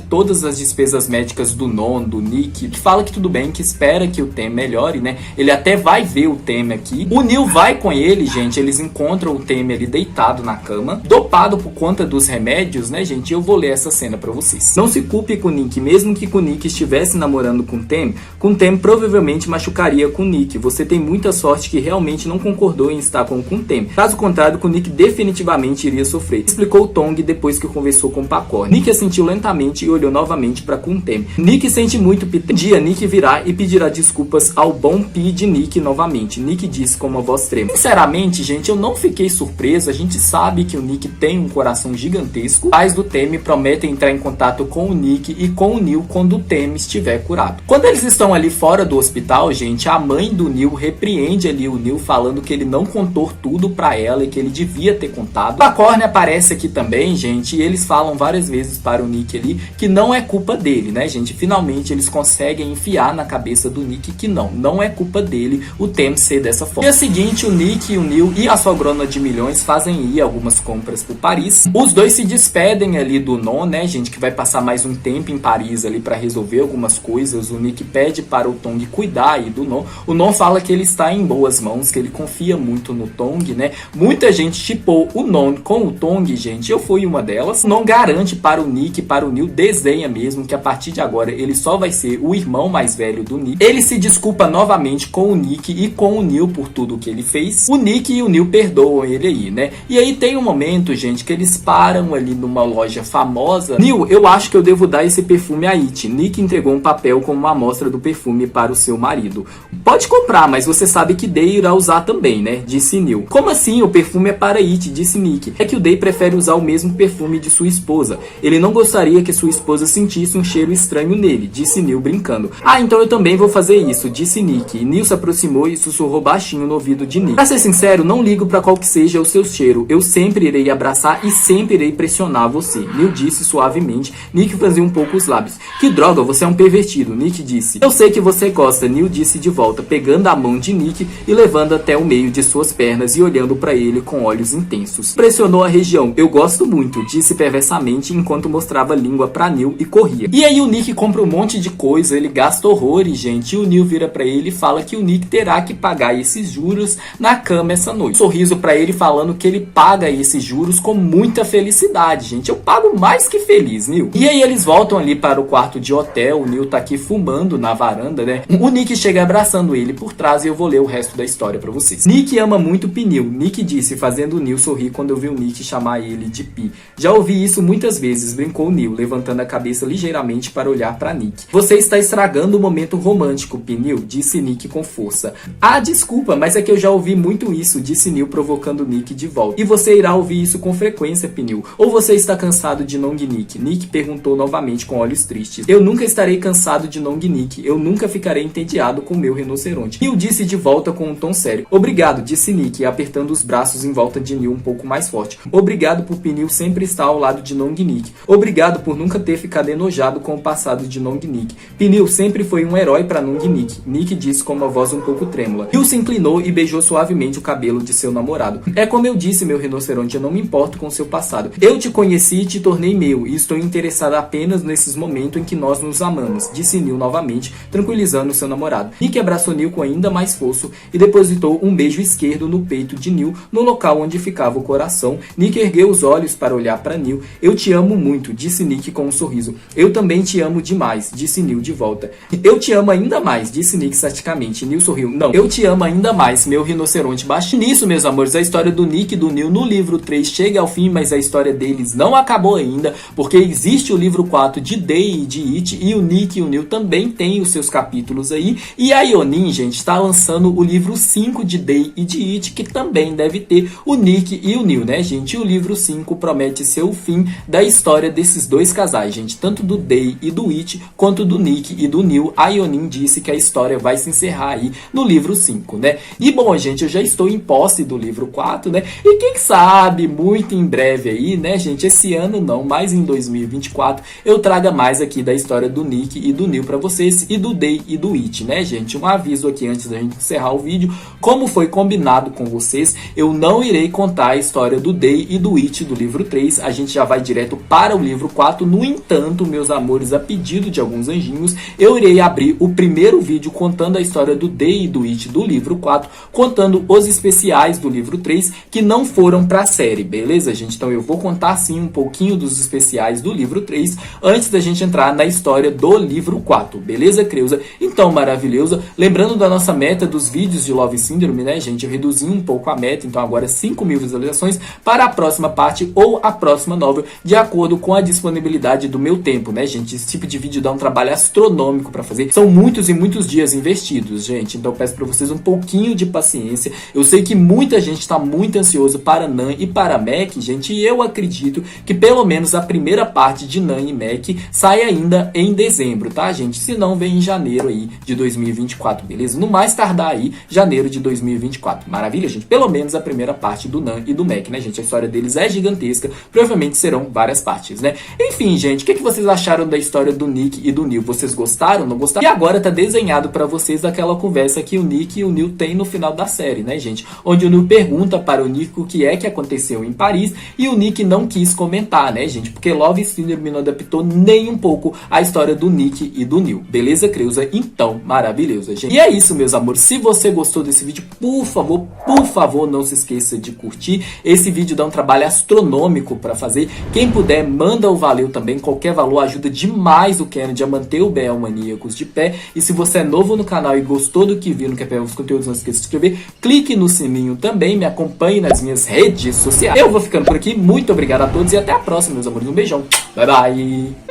Speaker 1: todas as despesas médicas do Non, do Nick. Fala que tudo bem, que espera que o Tem melhore, né? Ele até vai ver o Tem aqui. O Neil vai com ele, gente. Eles encontram o Tem ali deitado na cama, dopado por conta dos remédios, né, gente? Eu vou ler essa cena pra vocês. Não se culpe com o Nick, mesmo que o Nick estivesse namorando com o Tem provavelmente machucaria com o Nick. Você tem muita sorte que realmente não concordou em estar com o Tem. Caso contrário, o Nick definitivamente iria sofrer, explicou o Tong depois que conversou com o Pacorn. Nick assentiu lentamente e olhou novamente para Tem. Nick sente muito um dia Nick virá e pedirá desculpas ao bom Pi de Nick novamente. Nick disse com uma voz trêmula. Sinceramente, gente, eu não fiquei surpreso. A gente sabe que o Nick tem um coração gigantesco. Os pais do Tem prometem entrar em contato com o Nick e com o Neil quando o Tem estiver curado. Quando eles estão ali fora do hospital, gente, a mãe do Neil repreende ali o Neil, falando que ele não contou tudo pra ela e que ele devia ter contado. O Pacorn aparece aqui também, gente, e eles falam várias vezes para o Nick ali que não é culpa dele, né, gente? Finalmente eles conseguem enfiar na cabeça do Nick que não é culpa dele o Tem ser dessa forma. No dia seguinte, o Nick, o Neil e a sogrona de milhões fazem ir algumas compras por Paris. Os dois se despedem ali do Non, né, gente, que vai passar mais um tempo em Paris ali para resolver algumas coisas. O Nick pede para o Tong cuidar aí do Non. O Non fala que ele está em boas mãos, que ele confia muito no Tong, né? Muita gente shippou o Non com o Tong, gente. Eu fui uma delas. O Non garante para o Nick, para o Neil, desenha mesmo que a partir de agora ele só vai ser o irmão mais velho do Nick. Ele se desculpa novamente com o Nick e com o Neil por tudo que ele fez. O Nick e o Neil perdoam ele aí, né? E aí tem um momento, gente, que eles param ali numa loja famosa. Neil, eu acho que eu devo dar esse perfume a It. Nick entregou um papel com uma amostra do perfume para o seu marido. Pode comprar, mas você sabe que Day irá usar também, né? Disse Neil. Como assim? O perfume é para It, disse Nick. É que o Day prefere usar o mesmo perfume de sua esposa. Ele não gostaria que sua esposa sentisse um cheiro estranho nele, disse Neil brincando. Ah, então eu também vou fazer isso, disse Nick. E Neil se aproximou e sussurrou baixinho no ouvido de Nick. Pra ser sincero, não ligo para qual que seja o seu cheiro. Eu sempre irei abraçar e sempre irei pressionar você. Neil disse suavemente. Nick franziu um pouco os lábios. Que droga, você é um pervertido, Nick disse. Eu sei que você gosta, Neil disse de volta, pegando a mão de Nick e levando até o meio de suas pernas e olhando para ele com olhos intensos. Pressionou a região. Eu gosto muito, disse perversamente enquanto mostrava a língua para Neil e corria. E aí o Nick compra um monte de coisa, ele gasta horrores, gente, e o Neil vira para ele e fala que o Nick terá que pagar esses juros na cama essa noite. Um sorriso para ele falando que ele paga esses juros com muita felicidade, gente. Eu pago mais que feliz, Neil. E aí eles voltam ali para o quarto de hotel, o Neil tá aqui fumando na varanda, né? O Nick chega abraçando ele por trás e eu vou ler o resto da história pra vocês. Nick ama muito Pneu, Nick disse, fazendo o Neil sorrir quando eu vi o Nick chamar ele de Pi. Já ouvi isso muitas vezes, brincou o Neil, levantando a cabeça ligeiramente para olhar pra Nick. Você está estragando o momento romântico, Pneu, disse Nick com força. Ah, desculpa, mas é que eu já ouvi muito isso, disse Neil, provocando Nick de volta. E você irá ouvir isso com frequência, Pneu. Ou você está cansado de Nong Nick? Nick perguntou novamente com olhos tristes. Eu nunca estarei cansado de Nong Nick. Eu nunca ficarei entediado com meu rinoceronte. Neil disse de volta com um tom sério. Obrigado, disse Nick, apertando os braços em volta de Neil um pouco mais forte. Obrigado por Pneu sempre estar ao lado de Nong Nick. Obrigado por nunca ter ficado enojado com o passado de Nong Nick. Pneu sempre foi um herói para Nong Nick. Nick disse com uma voz um pouco trêmula. Neil se inclinou e beijou suavemente o cabelo de seu namorado. É como eu disse, meu rinoceronte, eu não me importo com seu passado. Eu te conheci e te tornei meu, e estou interessado apenas nesses momentos em que nós nos amamos, disse Neil novamente, tranquilizando seu namorado. Nick abraçou Neil com ainda mais força e depositou um beijo esquerdo no peito de Neil, no local onde ficava o coração. Nick ergueu os olhos para olhar para Neil. Eu te amo muito, disse Nick com um sorriso. Eu também te amo demais, disse Neil de volta. Eu te amo ainda mais, disse Nick saticamente. Neil sorriu. Não, eu te amo ainda mais, meu rinoceronte baixo. Nisso, meus amores, a história do Nick e do Neil no livro 3 chega ao fim, mas a história deles não acabou ainda, porque existe o livro 4 de Day e de It, e o Nick e o Neil também têm os seus capítulos aí, e a Yonin, gente, está lançando o livro 5 de Day e de It, que também deve ter o Nick e o Neil, né, gente? E o livro 5 promete ser o fim da história desses dois casais, gente, tanto do Day e do It, quanto do Nick e do Neil. A Yonin disse que a história vai se encerrar aí no livro 5, né? E bom, gente, eu já estou em posse do livro 4, né? E quem sabe, muito em breve aí, né, gente, esse ano não, mas em 2024, eu traga mais aqui da história do Nick e do Neil pra vocês, e do Day e do It, né, gente? Um aviso aqui antes da gente encerrar o vídeo, como foi combinado com vocês, eu não irei contar a história do Day e do It do livro 3, a gente já vai direto para o livro 4, no entanto, meus amores, a pedido de alguns anjinhos, eu irei abrir o primeiro vídeo contando a história do Day e do It do livro 4, contando os especiais do livro 3, que não foram pra série, beleza, gente? Então eu vou contar sim um pouquinho dos especiais do livro 3, antes da gente entrar na história do livro 4, beleza, Creuza? Então, maravilhosa, lembrando da nossa meta dos vídeos de Love Syndrome, né, gente? Eu reduzi um pouco a meta, então agora 5.000 visualizações para a próxima parte ou a próxima novel, de acordo com a disponibilidade do meu tempo, né, gente? Esse tipo de vídeo dá um trabalho astronômico para fazer, são muitos e muitos dias investidos, gente, então eu peço para vocês um pouquinho de paciência. Eu sei que muita gente está muito ansioso para Nan e para Mac, gente, e eu acredito que pelo menos a primeira parte de Nan e Mac sai ainda em dezembro, tá, gente? Se não, vem em janeiro aí de 2024, beleza? No mais tardar aí, janeiro de 2024. Maravilha, gente? Pelo menos a primeira parte do Nan e do Mac, né, gente? A história deles é gigantesca, provavelmente serão várias partes, né? Enfim, gente, o que vocês acharam da história do Nick e do Neil? Vocês gostaram, não gostaram? E agora tá desenhado para vocês aquela conversa que o Nick e o Neil têm no final da série, né, gente? Onde o Neil pergunta para o Nick o que é que aconteceu em Paris e o Nick não quis comentar, né, gente? Porque Love Syndrome não adaptou nem um pouco a história do Nick e do Neil. Beleza, Creuza? Então, maravilhosa, gente. E é isso, meus amores. Se você gostou desse vídeo, por favor, não se esqueça de curtir. Esse vídeo dá um trabalho astronômico para fazer. Quem puder, manda o valeu também. Qualquer valor ajuda demais o Kennedy a manter o BL Maníacos de pé. E se você é novo no canal e gostou do que viu, não quer perder os conteúdos, não se esqueça de se inscrever. Clique no sininho também, me acompanhe nas minhas redes sociais. Eu vou ficando por aqui. Muito obrigado a todos e até a próxima, meus amores. Um beijão. Bye, bye.